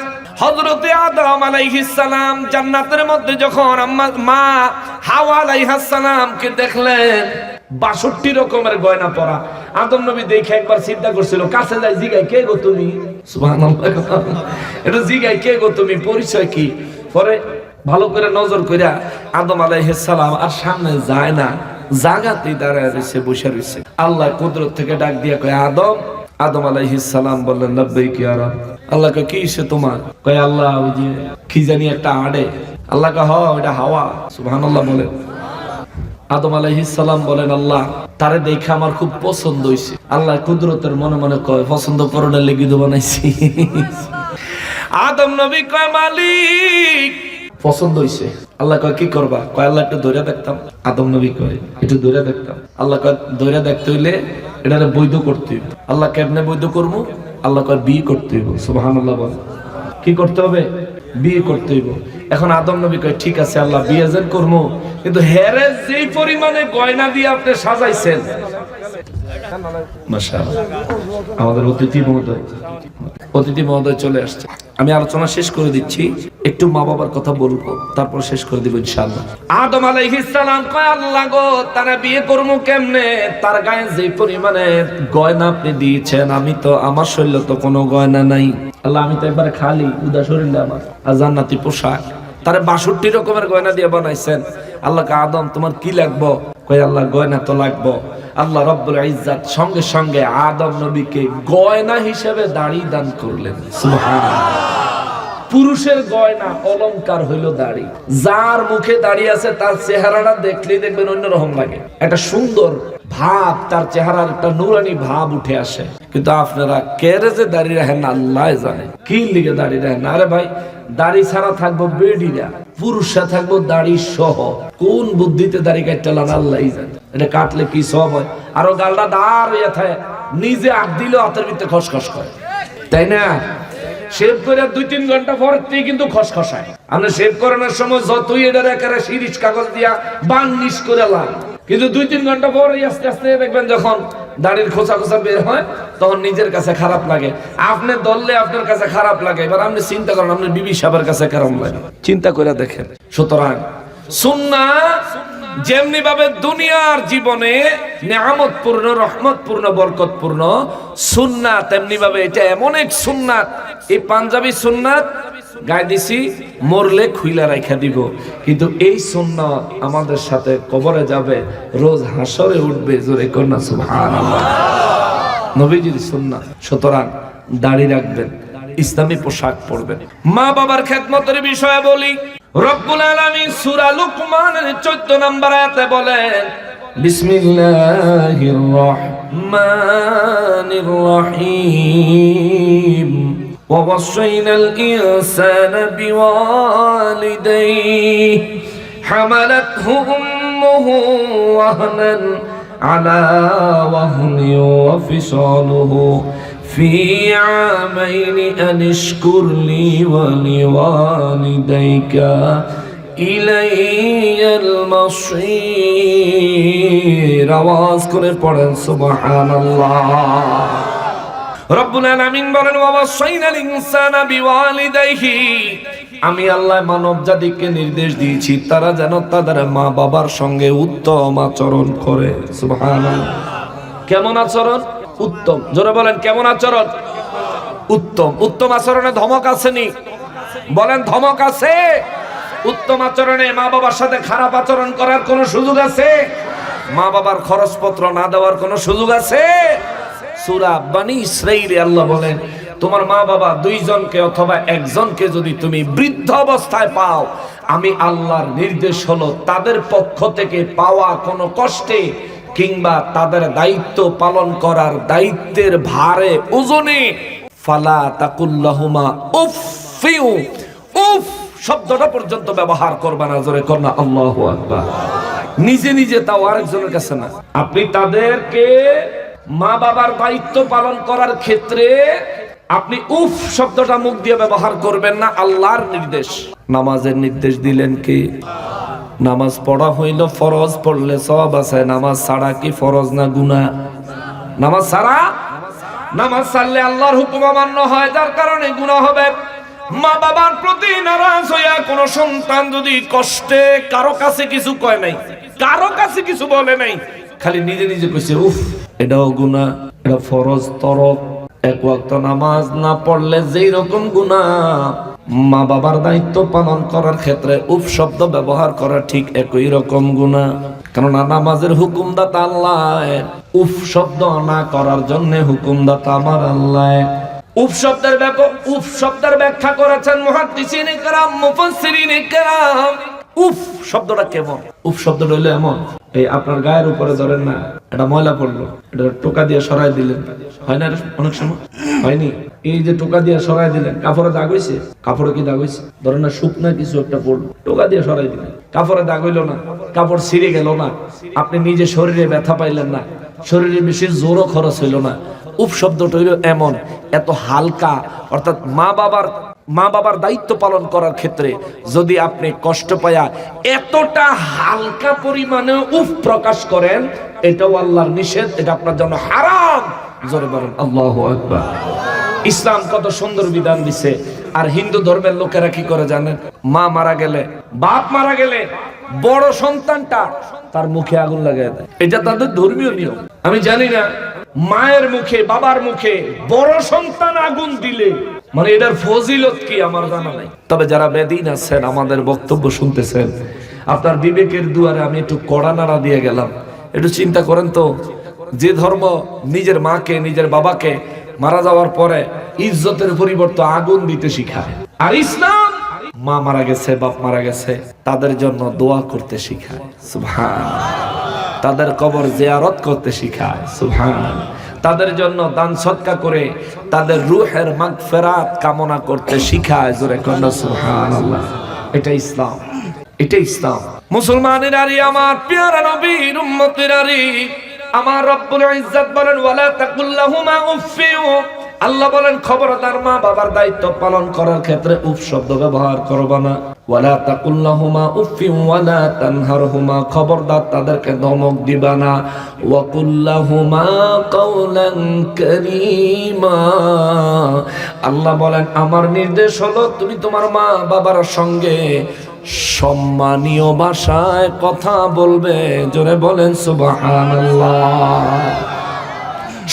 হযরতে আদম আলাইহিস সালাম জান্নাতের মধ্যে যখন মা হাওয়া আলাইহিস সালামকে দেখলেন ৬২ রকমের গয়না পরা, আদম নবী দেখে একবার চিন্তা করছিল, কাছে যাই জিগাই, কে গো তুমি? সুবহানাল্লাহ। এটা জিগাই, কে গো তুমি, পরিচয় কি? পরে ভালো করে নজর কইরা আদম আলাইহিস সালাম আর সামনে যায় না, জায়গাতেই দাঁড়ায় রয়েছে, বসে রয়েছে। আল্লাহ কুদরত থেকে ডাক দিয়া কয় আদম। আদম আলাইহিস সালাম বললেন লাব্বাইক ইয়া রাব। আল্লাহ কয় কি হইছে তোমার? কয় আল্লাহ ওই যে কি জানি একটা আড়ে। আল্লাহ কয় হ, ওটা হাওয়া। সুবহানাল্লাহ বলেন। আদম আলাইহিস সালাম বলেন আল্লাহ তারে দেখে আমার খুব পছন্দ হইছে। আল্লাহ কুদরতের মনে মনে কয় পছন্দ করণের লেগে তো বানাইছি। আদম নবী কয় মালিক পছন্দ হইছে। আল্লাহ কয় কি করবা? কয় আল্লাহ একটু ধরে দেখতাম। আদম নবী কয় একটু ধরে দেখতাম। আল্লাহ কয় ধরে দেখতে হইলে এটারে বৈধ করতে হইব। আল্লাহ কেমনে বৈধ করবো? আল্লাহ কয় বিয়ে করতে হইব। সুবহানাল্লাহ বলেন। কি করতে হবে? বিয়ে করতে হইব। এখন আদম নবী কয় ঠিক আছে আল্লাহ বিয়ে যেন করবো, কিন্তু হেরে যেই পরিমাণে গয়না দিয়ে আপনি সাজাইছেন। মাশাআল্লাহ। আমাদের অতিথি মহোদয় চলে আসছে। আমি আলোচনা শেষ করে দিচ্ছি, একটু মা বাবার কথা বলবো, তারপর শেষ করে দিব ইনশাআল্লাহ। আদম আলাইহিস সালাম কয় আল্লাহ গো তারা বিয়ে করবো কেমনে? তার গায়ে যে পরিমাণে গয়না আপনি দিয়েছেন, আমি তো আমার শরীরে তো কোনো গয়না নাই। আল্লাহ আমি তো একবার খালি উদা শরীরে আমার, আর জান্নাতি পোশাক। তারে ৬২ রকমের গয়না দিয়ে বানাইছেন। আল্লাহ কে আদম তোমার কি লাগবো? কয় আল্লাহ গয়না তো লাগবো। আল্লাহ রব্বুল ইজ্জত সঙ্গে সঙ্গে আদম নবীকে গয়না হিসেবে দাড়ি দান করলেন। সুবহানাল্লাহ। পুরুষের গয়না অলংকার হইল দাড়ি। যার মুখে দাড়ি আছে তার চেহারাটা দেখলেই দেখবেন অন্যরকম লাগে, একটা সুন্দর ভাব, তার চেহারার একটা নুরানি ভাব উঠে আসে। কিন্তু আপনারা কেড়ে যে দাড়ি রাখেন না আল্লাহ জানে কি লিগে দাড়ি রাখেন না। আরে ভাই দাড়ি ছাড়া থাকবো বেডিরা, পুরুষরা থাকবো দাড়ি সহ। কোন বুদ্ধিতে দাড়ি কাটলাম আল্লাহ জানে। এটা কাটলে কি সব হয়? আরো গালটা দাঁড় হইয়া থাকে, নিজে আগ দিলেও হাতের ভিতরে খসখস করে, তাই না? শেভ করে 2-3 ঘন্টা পরতেই কিন্তু খসখসায়। আমরা শেভ করানোর সময় যতই এটার একেবারে সিরিজ কাগজ দিয়া বার্নিশ করে লাগ, কিন্তু 2-3 ঘন্টা পরে আস্তে আস্তে দেখবেন যখন দাড়ির খোঁচা খোঁচা বের হয় তখন নিজের কাছে খারাপ লাগে। আপনি দললে আপনার কাছে খারাপ লাগে, এবার আপনি চিন্তা করেন আপনার বিবি সাহেবের কাছে কেমন লাগে, চিন্তা করে দেখেন। সুতরাং সুন্নাহ যেমনি ভাবে দুনিয়ার জীবনে নিয়ামতপূর্ণ, রহমতপূর্ণ, বরকতপূর্ণ সুন্নাত, তেমনি ভাবে এটা এমন এক সুন্নাত, এই পাঞ্জাবি সুন্নাত গায়ে দিছি, মরলে খুইলা রাখা দিব, কিন্তু এই সুন্নাত আমাদের সাথে কবরে যাবে, রোজ হাসরে উঠবে। জোরে কন্যা সুবহানাল্লাহ। নবীজির সুন্নাত। সুতরাং দাড়ি রাখবেন, ইসলামী পোশাক পরবেন। মা বাবার খেদমতের বিষয়ে বলি, রব্বুল আলামিন সূরা লুকমানের 14 নম্বর আয়াতে বলেন, বিসমিল্লাহির রহমানির রহিম ওয়া ওয়াসাইনাল ইনসানা বিওয়ালিদাইহি হামালাতহু উম্মুহু ওয়াহনান আলা ওয়াহনি ওয়া ফিসালুহু في عامين أن اشكر لي ولوالديك إلي المصير। আওয়াজ করে পড়েন সুবহানাল্লাহ। রব্বুল আলামিন বলেন, ওয়াসাইনাল ইনসানা বিওয়ালিদাইহি, আমি আল্লাহ মানব জাতিকে নির্দেশ দিয়েছি তারা যেন তাদের মা বাবার সঙ্গে উত্তম আচরণ করে। সুবহানাল্লাহ। কেমন আচরণ? উত্তম। জোরে বলেন, কেমন আচরণ? উত্তম। উত্তম আচরণে ধমক আসেনি? বলেন, ধমক আছে? উত্তম আচরণে মা বাবার সাথে খারাপ আচরণ করার কোন সুযোগ আছে? মা বাবার খরচপত্র না দেওয়ার কোন সুযোগ আছে? সূরা বনী ইসরাঈলে আল্লাহ বলেন, তোমার মা বাবা দুইজনকে অথবা একজনকে যদি তুমি বৃদ্ধ অবস্থায় পাও, আমি আল্লাহর নির্দেশ হলো তাদের পক্ষ থেকে পাওয়া কোনো কষ্টে কিংবা তাদের দায়িত্ব পালন করার দায়িত্বের ভারে ওজনে ফালা তাকুল্লাহুমা উফিউ, উফ শব্দটা পর্যন্ত ব্যবহার করবা না। জোরে করনা আল্লাহু আকবার। নিজে নিজে তাও আরেকজনের কাছে না। আপনি তাদেরকে মা বাবার দায়িত্ব পালন করার ক্ষেত্রে আপনি উফ শব্দটা মুখ দিয়ে ব্যবহার করবেন না। আল্লাহর নির্দেশ। নামাজের নির্দেশ দিলেন কি? নামাজ পড়া হইল ফরজ, পড়লে সওয়াব আছে। নামাজ ছাড়া কি ফরজ না গুনাহ? নামাজ ছাড়া, নামাজ ছাড়লে আল্লাহর হুকুম অমান্য হয়, যার কারণে গুনাহ হবে। মা বাবার প্রতি নারাজ হইয়া কোন সন্তান যদি কষ্টে কারো কাছে কিছু কয় নাই, কারো কাছে কিছু বলে নাই, খালি নিজে নিজে কইছে উফ, এটাও গুনাহ, এটা ফরজ তরক, এক ওয়াক্ত নামাজ না পড়লে যেই রকম গুনাহ, মা বাবার দায়িত্ব পালন করার ক্ষেত্রে উফ শব্দ ব্যবহার করা ঠিক একই রকম গুনাহ। কেননা নামাজের হুকুমদাতা আল্লাহ, উফ শব্দ না করার জন্য হুকুমদাতা আমার আল্লাহ। উফ শব্দের ব্যাখ্যা করেছেন মুহাদ্দিসিনে কেরাম, মুফাসসিরিনে কেরাম। উফ শব্দটা কেমন? উফ শব্দটা হলো এমন, এই আপনার গায়ের উপরে ধরেন না, এটা ময়লা পড়লো, এটা টোকা দিয়ে সরাই দিলেন, হয় না অনেক সময়? হয়নি? এই যে টোকা দিয়ে সরাই দিলেন, কাপড়ে দাগ হইছে? কাপড়ে কি দাগ হইছে? ধরেন না শুকনা কিছু একটা পড়লো, টোকা দিয়ে সরাই দিলেন, কাপড়ে দাগ হইলো না, কাপড় ছিঁড়ে গেল না, আপনি নিজে শরীরে ব্যথা পাইলেন না, শরীরে বেশি জোরও খরচ হইল না। উফ শব্দটা হইল এমন, এত হালকা, অর্থাৎ মা বাবার দায়িত্ব পালন করার ক্ষেত্রে যদি আপনি কষ্ট পায়া এতটা হালকা পরিমাণে উফ প্রকাশ করেন, এটাও আল্লাহর নিষেধ, এটা আপনার জন্য হারাম। জোরে বলেন আল্লাহু আকবার। ইসলাম কত সুন্দর বিধান দিছে। আর হিন্দু ধর্মের লোকেরা কি করে জানেন? মা মারা গেলে, বাপ মারা গেলে বড় সন্তানটা তার মুখে আগুন লাগায় দেয়। এটা তাদের ধর্মীয় নিয়ম। আমি জানি না মায়ের মুখে, বাবার মুখে বড় সন্তান আগুন দিলে মানে এটার ফজিলত কি আমার জানা নাই। তবে যারা বেদিন আছেন, আমাদের বক্তব্য শুনতেছেন, আপনার বিবেকের দুয়ারে আমি একটু কড়া নাড়া দিয়ে গেলাম। একটু চিন্তা করেন তো, যে ধর্ম নিজের মাকে, নিজের বাবাকে মারা যাওয়ার পরে ইজ্জতের পরিবর্তে আগুন দিতে শিখায়, আর ইসলাম মা মারা গেছে, বাপ মারা গেছে, তাদের জন্য দোয়া করতে শিখায়। সুবহানাল্লাহ। তাদের কবর জিয়ারত করতে শিখায়। সুবহানাল্লাহ। তাদের জন্য দান সদকা করে তাদের রূহের মাগফিরাত কামনা করতে শিখায়। জোরে কন্না সুবহানাল্লাহ। এটা ইসলাম, এটা ইসলাম। মুসলমানের নারী, আমার প্রিয় নবীর উম্মতের নারী, আমার রব্বুল ইজ্জত বলেন, ওয়ালা তাকুল্লাহুমা উফিউ, আল্লাহ বলেন খবরদার মা বাবার দায়িত্ব পালন করার ক্ষেত্রে উফ শব্দ ব্যবহার করবা না। ওয়ালা তাকুল্লাহুমা উফিউ ওয়ালা তানহারহুমা, খবরদার তাদেরকে ধমক দিবা না। ওয়া কুল্লাহুমা কাওলান কারীমা, আল্লাহ বলেন আমার নির্দেশ হলো তুমি তোমার মা বাবার সঙ্গে সম্মানীয় ভাষায় কথা বলবে। জোরে বলেন সুবহানাল্লাহ।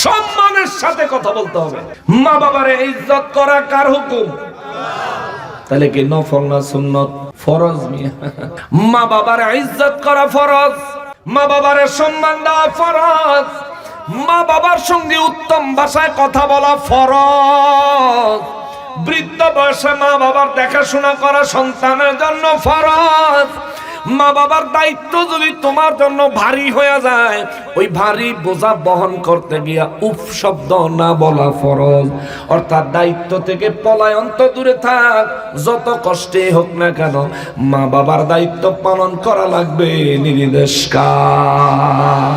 সম্মানের সাথে কথা বলতে হবে। মা বাবারে ইজ্জত করা কার হুকুম? তাহলে কি নফল না সুন্নত? ফরজ। মা বাবারে ইজ্জত করা ফরজ, মা বাবারে সম্মান দেওয়া ফরজ, মা বাবার সঙ্গে উত্তম ভাষায় কথা বলা ফরজ, বৃদ্ধ বয়সে মা বাবার দেখাশোনা করা সন্তানের জন্য ফরজ। মা বাবার দায়িত্ব যদি তোমার জন্য ভারী হয়ে যায়, ওই ভারী বোঝা বহন করতে গিয়া উফ শব্দ না বলা ফরজ। অর্থাৎ দায়িত্ব থেকে পলায়ন তো দূরে থাক, যত কষ্টে হোক না কেন মা বাবার দায়িত্ব পালন করা লাগবে নির্দেশকার।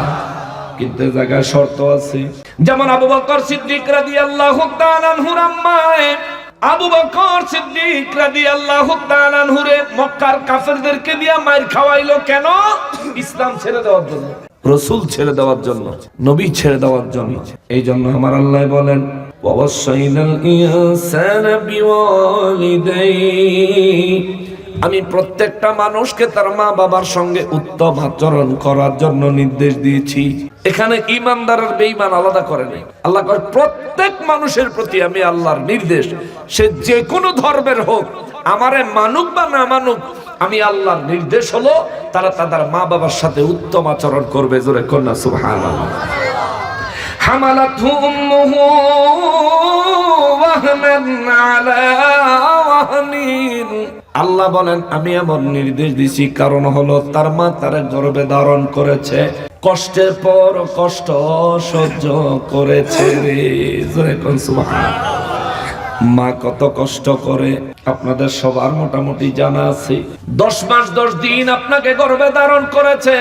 কিন্তু জায়গায় শর্ত আছে। যেমন আবু বকর সিদ্দিক রাদিয়াল্লাহু তাআলা আনহুর আম্মায়ে আবু বকর সিদ্দিক রাদিয়াল্লাহু তাআলা আনহুরে মক্কার কাফেরদেরকে দিয়া মাইর খাওয়াইলো কেন? ইসলাম ছেড়ে দেওয়ার জন্য, রাসূল ছেড়ে দেওয়ার জন্য, নবী ছেড়ে দেওয়ার জন্য। এই জন্য আমার আল্লাহ বলেন ওয়াসাইনাল ইনসানা বিওয়ালিদাইহি, আমি প্রত্যেকটা মানুষকে তার মা বাবার সঙ্গে উত্তম আচরণ করার জন্য নির্দেশ দিয়েছি। এখানে ঈমানদার আর বেঈমান আলাদা করে নাই। আল্লাহ কয় প্রত্যেক মানুষের প্রতি আমি আল্লাহর নির্দেশ, সে যে কোনো ধর্মের হোক, আমারে মানুক বা না মানুক, আমি আল্লাহর নির্দেশ হলো তারা তাদের মা বাবার সাথে উত্তম আচরণ করবে। জোরে কন্যা সুবহানাল্লাহ। হামালাতহু উম্মুহু ওয়াহনান আলা ওয়াহনিন, আল্লাহ বলেন আমি এমন নির্দেশ দিছি, কারণ হলো তার মা তার গর্ভে ধারণ করেছে, কষ্টের পর কষ্ট সহ্য করেছে রে। জোরে কোন সুবহানাল্লাহ। মা কত কষ্ট করে আপনাদের সবার মোটামুটি জানা আছে। 10 মাস 10 দিন আপনাকে গর্ভে ধারণ করেছে,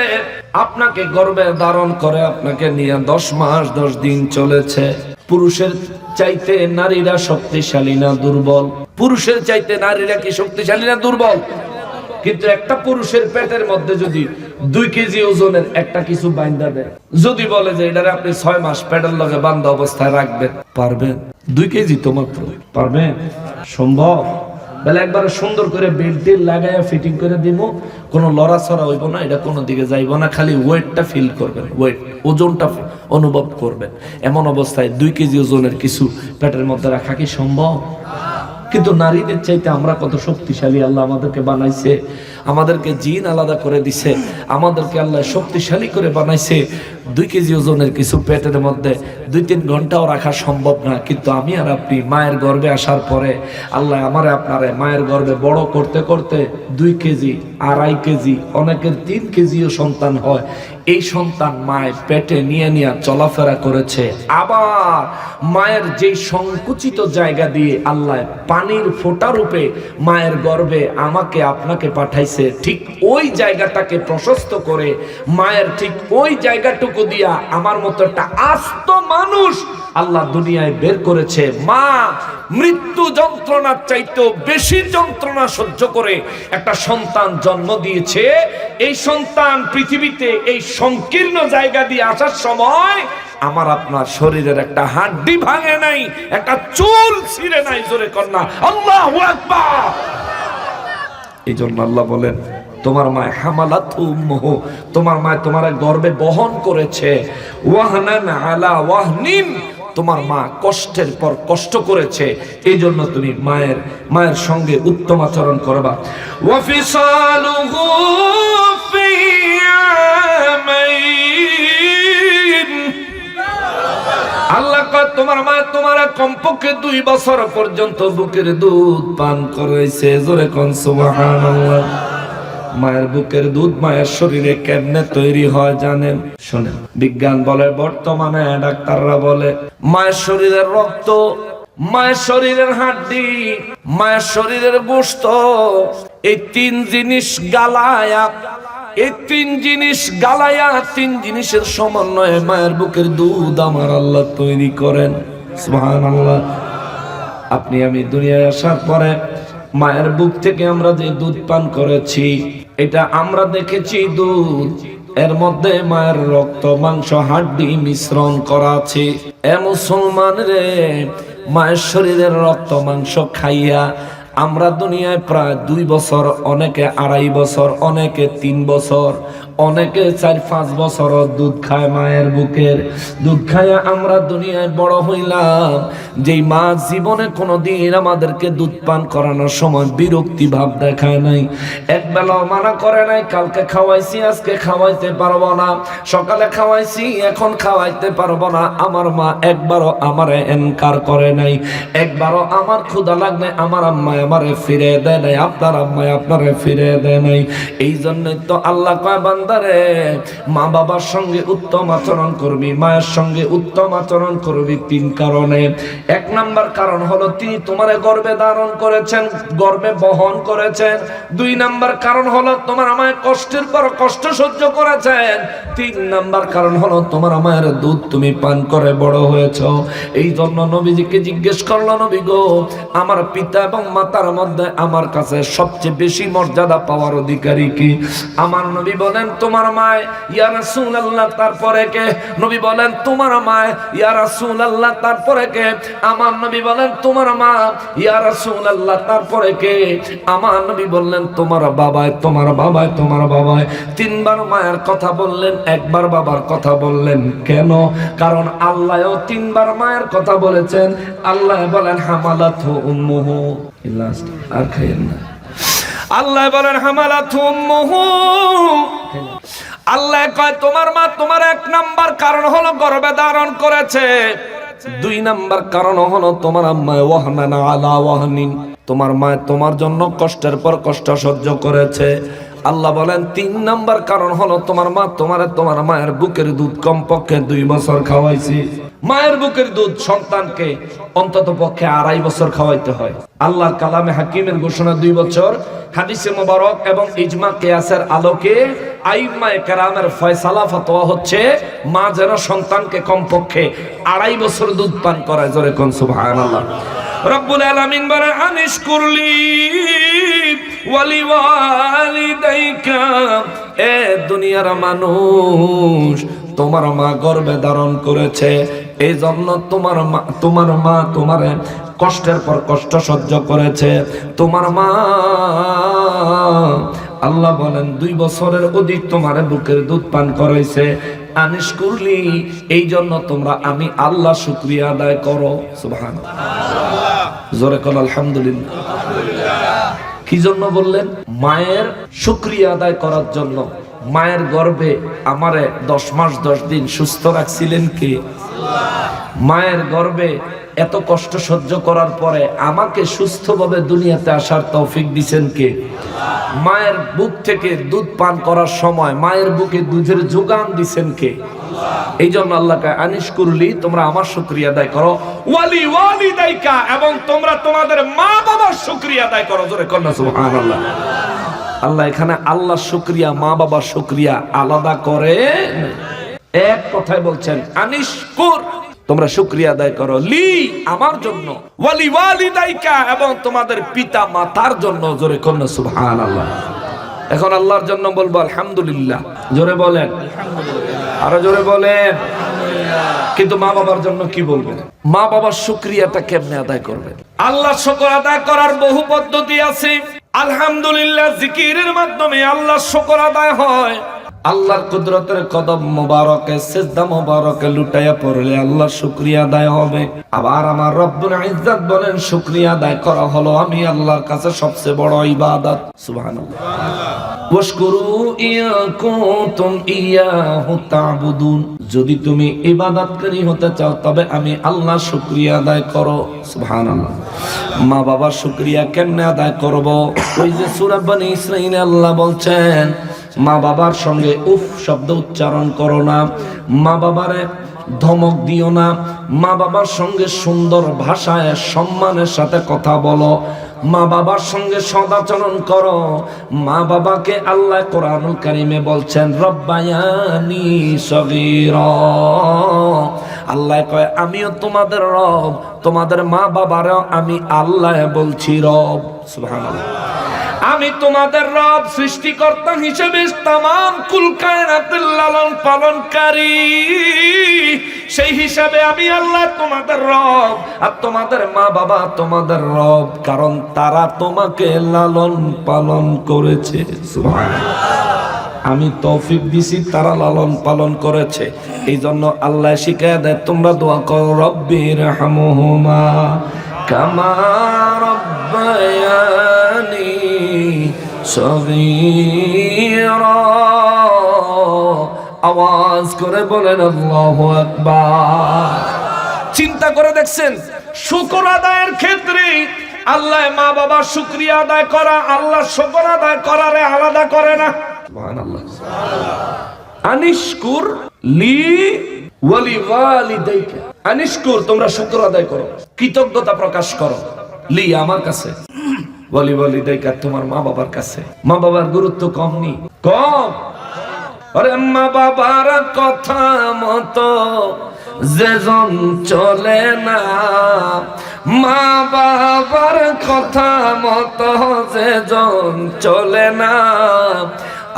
আপনাকে গর্ভে ধারণ করে আপনাকে নিয়ে 10 মাস 10 দিন চলেছে। পুরুষের চাইতে নারীরা শক্তিশালী না দুর্বল? পুরুষের চাইতে নারীরা কি শক্তিশালী না দুর্বল? কিন্তু একটা পুরুষের পেটের মধ্যে যদি 2 কেজি ওজনের একটা কিছু বাইন্ধা দেয়, যদি বলে যে এটারে আপনি 6 মাস পেটের লগে বান্ধা অবস্থায় রাখবেন, পারবেন? 2 কেজি তো মাত্র, পারবেন? সম্ভব? বলে একবার সুন্দর করে বেল্ট লাগায়া ফিটিং করে দিব, কোনো লড়াছড়া হইব না, এটা কোনো দিকে যাইব না, খালি ওয়েটটা ফিল করবেন, ওয়েট ওজনটা অনুভব করবেন। এমন অবস্থায় 2 কেজি ওজনের কিছু পেটের মধ্যে রাখা কি সম্ভব? কিন্তু নারীদের চাইতে আমরা কত শক্তিশালী। আল্লাহ আমাদেরকে বানাইছে, আমাদেরকে জিন আলাদা করে দিছে, আমাদেরকে আল্লাহ শক্তিশালী করে বানাইছে। 2 কেজি ওজনের কিছু পেটের মধ্যে 2-3 ঘন্টাও রাখা সম্ভব না। কিন্তু আমি আর আপনি মায়ের গর্ভে আসার পরে আল্লাহ আমারে আপনারে মায়ের গর্ভে বড় করতে করতে 2 কেজি, 2.5 কেজি, অনেকের 3 কেজিও সন্তান হয়। এই সন্তান মায়ের পেটে নিয়ে নিয়ে চলাফেরা করেছে। আবার মায়ের যেই সংকুচিত জায়গা দিয়ে আল্লাহ পানির ফোঁটা রূপে মায়ের গর্ভে আমাকে আপনাকে পাঠাইছে, ঠিক ওই জায়গাটাকে প্রশস্ত করে মায়ের ঠিক ওই জায়গাটুকু দিয়া আমার মতো একটা আস্ত মানুষ আল্লাহ দুনিয়ায় বের করেছে। মা মৃত্যু যন্ত্রণার চাইতেও বেশি যন্ত্রণা সহ্য করে একটা সন্তান জন্ম দিয়েছে। এই সন্তান পৃথিবীতে এই সংকীর্ণ জায়গা দিয়ে আসার সময় আমার আপনার শরীরের একটা হাড্ডি ভাঙে নাই, একটা চুল ছিঁড়ে নাই। জোরে কন্যা আল্লাহু আকবার। এই জন্য আল্লাহ বলেন তোমার মা হামালাতহু উম্মুহু, তোমার মা তোমার গর্ভে বহন করেছে, ওয়াহনান আলা ওয়াহনিন, তোমার মা কষ্টের পর কষ্ট করেছে। এই জন্য তুমি মায়ের সঙ্গে উত্তম আচরণ করবা। ওয়াফিসালুহু ফি আমাইন, আল্লাহ কয় তোমার মা তোমার কমপক্ষে 2 বছর পর্যন্ত বুকের দুধ পান করাইছে। জোরে কোন সুবহানাল্লাহ। মায়ের বুকের দুধ মায়ের শরীরে কেমনে তৈরি হয় জানেন? শোনেন, বিজ্ঞান বলে, বর্তমানে ডাক্তাররা বলে, মায়ের শরীরের রক্ত, মায়ের শরীরের হাড্ডি, মায়ের শরীরের গোশত, এই 3 জিনিস গালায়া, এই 3 জিনিস গালায়া 3 জিনিসের সমন্বয়ে মায়ের বুকের দুধ আমার আল্লাহ তৈরি করেন। সুবহানাল্লাহ। আপনি আমি দুনিয়ায় আসার পরে মায়ের বুক থেকে আমরা যে দুধ পান করেছি, এটা আমরা দেখেছি দুধ, এর মধ্যে মায়ের রক্ত মাংস হাড্ডি মিশ্রণ করা আছে। এ মুসলমান রে, মায়ের শরীরের রক্ত মাংস খাইয়া আমরা দুনিয়ায় প্রায় 2 বছর, অনেকে 2.5 বছর, অনেকে 3 বছর, অনেকে 4-5 বছর দুধ খায়, মায়ের বুকের দুধ খায় আমরা দুনিয়ায় বড় হইলাম। যেই মা জীবনে কোনোদিন আমাদেরকে দুধ পান করানোর সময় বিরক্তি ভাব দেখায় নাই, একবেলাও মানা করে নাই, কালকে খাওয়াইছি আজকে খাওয়াইতে পারবো না, সকালে খাওয়াইছি এখন খাওয়াইতে পারবো না। আমার মা একবারও আমারে এনকার করে নাই, একবারও আমার ক্ষুধা লাগলে আমার আম্মায় আমারে ফিরে দেয় নাই, আপনার আম্মায় আপনারে ফিরে দেয় নাই। এই জন্যই তো আল্লাহ কয় বান্দারে, মা বাবার সঙ্গে উত্তম আচরণ করবি, মায়ের সঙ্গে উত্তম আচরণ করবি 3 কারণে। 1 নাম্বার কারণ হলো তিনি তোমারে গর্ভে ধারণ করেছেন, গর্ভে বহন করেছেন। 2 নাম্বার কারণ হলো তোমার আমায় কষ্টের পর কষ্ট সহ্য করেছেন। 3 নাম্বার কারণ হলো তোমার মায়ের দুধ তুমি পান করে বড় হয়েছো। এই জন্য নবীজিকে জিজ্ঞেস করলো, নবী গো, আমার পিতা এবং মাতার মধ্যে আমার কাছে সবচেয়ে বেশি মর্যাদা পাওয়ার অধিকারী কি? আমার নবী বলেন তোমার মা। ইয়া রাসূলুল্লাহ, তারপরে কে? নবী বলেন তোমার মা। ইয়া রাসূলুল্লাহ, তারপরে কে? আমার নবী বলেন তোমার মা। ইয়া রাসূলুল্লাহ, তারপরে কে? আমার নবী বললেন তোমার বাবা, তোমার বাবা, তোমার বাবা। 3 বার মায়ের কথা বললেন, 1 বার বাবার কথা বললেন। কেন? কারণ আল্লাহও 3 বার মায়ের কথা বলেছেন। আল্লাহ বলেন হামালাতহু উম্মুহু, আর খাইয়েন না। আল্লাহ বলেন হামালাতহু উম্মুহু। আল্লাহ কয় তোমার মা তোমার 1 নাম্বার কারণ হলো গর্ভে ধারণ করেছে। 2 নাম্বার কারণ হলো তোমার আম্মা ওয়াহনানা আলা ওয়াহনিন, তোমার মা তোমার জন্য কষ্টের পর কষ্ট সহ্য করেছে। আল্লাহ বলেন 3 নাম্বার কারণ হলো তোমার মা তোমার মায়ের বুকের দুধ কমপক্ষে 2 বছর খাওয়াইছি। মায়ের বুকের দুধ সন্তানকে অন্তত পক্ষে 2.5 বছর খাওয়াইতে হয়। আল্লাহর কালামে হাকিমের ঘোষণা 2 বছর, হাদিসে মোবারক এবং ইজমা কিয়াসের আলোকে আইম্মায়ে কেরামের ফয়সালা ফতোয়া হচ্ছে মা যেন সন্তানকে কমপক্ষে 2.5 বছর দুধ পান করায়। জোরে কোন সুবহানাল্লাহ। রব্বুল আলামিন বলে আনিশকুরলি ওয়ালি ওয়ালিদাইকা, এ দুনিয়ার মানুষ, তোমার মা গর্ভে ধারণ করেছে, এই জন্য তোমার মা তোমারে কষ্টের পর কষ্ট সহ্য করেছে। তোমার মা আল্লাহ বলেন 2 বছরের অধিক তোমার বুকের দুধ পান করাইছে। আনিশ করলি, এই জন্য তোমরা আমি আল্লাহ শুকরিয়া আদায় করো। সুবহানাল্লাহ, জোরে কল আলহামদুলিল্লাহ। কি জন্য বললেন? মায়ের শুকরিয়া আদায় করার জন্য। মায়ের গর্ভে আমারে 10 মাস 10 দিন সুস্থ রাখছিলেন কে? মায়ের গর্ভে এত কষ্ট সহ্য করার পরে আমাকে সুস্থভাবে দুনিয়াতে আসার তৌফিক দিবেন কে? মায়ের বুক থেকে দুধ পান করার সময় মায়ের বুকে দুধের যোগান দিবেন কে? এই জন্য আল্লাহকে আনিশ করলি, তোমরা আমার শুকরিয়া আদায় করো, ওয়ালি ওয়ালিদাইকা, এবং তোমরা তোমাদের মা বাবার শুকরিয়া আদায় করো। জোরে কন্না সুবহানাল্লাহ। আল্লাহ এখানে আল্লাহ শুকরিয়া, মা বাবার শুকরিয়া আলাদা করে এক কথায় বলছেন আনিশ কুর, তোমরা শুকরিয়া আদায় করো, লি আমার জন্য, ওয়ালি ওয়ালিদাইকা, এবং তোমাদের পিতা মাতার জন্য। জোরে কন্না সুবহানাল্লাহ। এখন আল্লাহর জন্য বলবো আলহামদুলিল্লাহ। জোরে বলেন আলহামদুলিল্লাহ, আরো জোরে বলেন আলহামদুলিল্লাহ। কিন্তু মা বাবার জন্য কি বলবেন? মা বাবার শুকরিয়াটা কেমনে আদায় করবেন? আল্লাহ শুকর আদায় করার বহু পদ্ধতি আছে। আলহামদুলিল্লাহ জিকিরের মাধ্যমে আল্লাহ শুকর আদায় হয়। আল্লাহর কুদরতের কদম মোবারকে সিজদা মোবারকে লুটাইয়া পড়লে আল্লাহর শুকরিয়া আদায় হবে। আবার আমার রব্বুল ইজ্জত বলেন শুকরিয়া আদায় করা হলো আমি আল্লাহর কাছে সবচেয়ে বড় ইবাদত। সুবহানাল্লাহ। ওয়াশকুরু ইয়া কুনতুম ইয়াহু তা'বুদুন, যদি তুমি ইবাদতকারী হতে চাও তবে আমি আল্লাহ শুকরিয়া আদায় করো। সুবহানাল্লাহ। মা বাবার শুকরিয়া কেমনে আদায় করব? ওই যে সূরা বনী ইসরাঈলে আল্লাহ বলছেন মা বাবার সঙ্গে উফ শব্দ উচ্চারণ করো না, মা বাবারে ধমক দিও না, মা বাবার সঙ্গে সুন্দর ভাষায় সম্মানের সাথে কথা বলো, মা বাবার সঙ্গে সদাচরণ করো। মা বাবাকে আল্লাহ কোরআনুল কারীমে বলছেন রব্বায়ানি সগীরা, আল্লাহ কয় আমিও তোমাদের রব, তোমাদের মা বাবারও আমি আল্লাহ বলছি রব। সুবহানাল্লাহ। আমি তোমাদের রব, সৃষ্টিকর্তা হিসেবে তামাম কুল কায়নাতের লালন পালনকারী। সেই হিসাবে আমি আল্লাহ তোমাদের রব, আর তোমাদের মা বাবা তোমাদের রব, কারণ তারা তোমাকে লালন পালন করেছে। সুবহানাল্লাহ। আমি তৌফিক দিছি, তারা লালন পালন করেছে। এই জন্য আল্লাহ শিখায় দেয়, তোমরা দোয়া করো, রব্বির হামহুমা কামা রব্বায়ানি সগীরা। আওয়াজ করে বলেন আল্লাহু আকবার। চিন্তা করে দেখছেন, শুকর আদায়ের ক্ষেত্রে আল্লাহ মা বাবা শুকরিয়া আদায় করা, আল্লাহ শুকর আদায় করারে আলাদা করে না। সুবহানাল্লাহ। আনিশকুর লি ওয়ালি ওয়ালিদাইকা, আনিশকুর তোমরা শুকর আদায় করো, কৃতজ্ঞতা প্রকাশ করো, লি আমার কাছে, ওয়ালি ওয়ালিদাইকা তোমার মা বাবার কাছে। মা বাবার গুরুত্ব কম নি? কম। আরে মা বাবার কথা মতো যেজন চলে না, মা বাবার কথা মতো যেজন চলে না,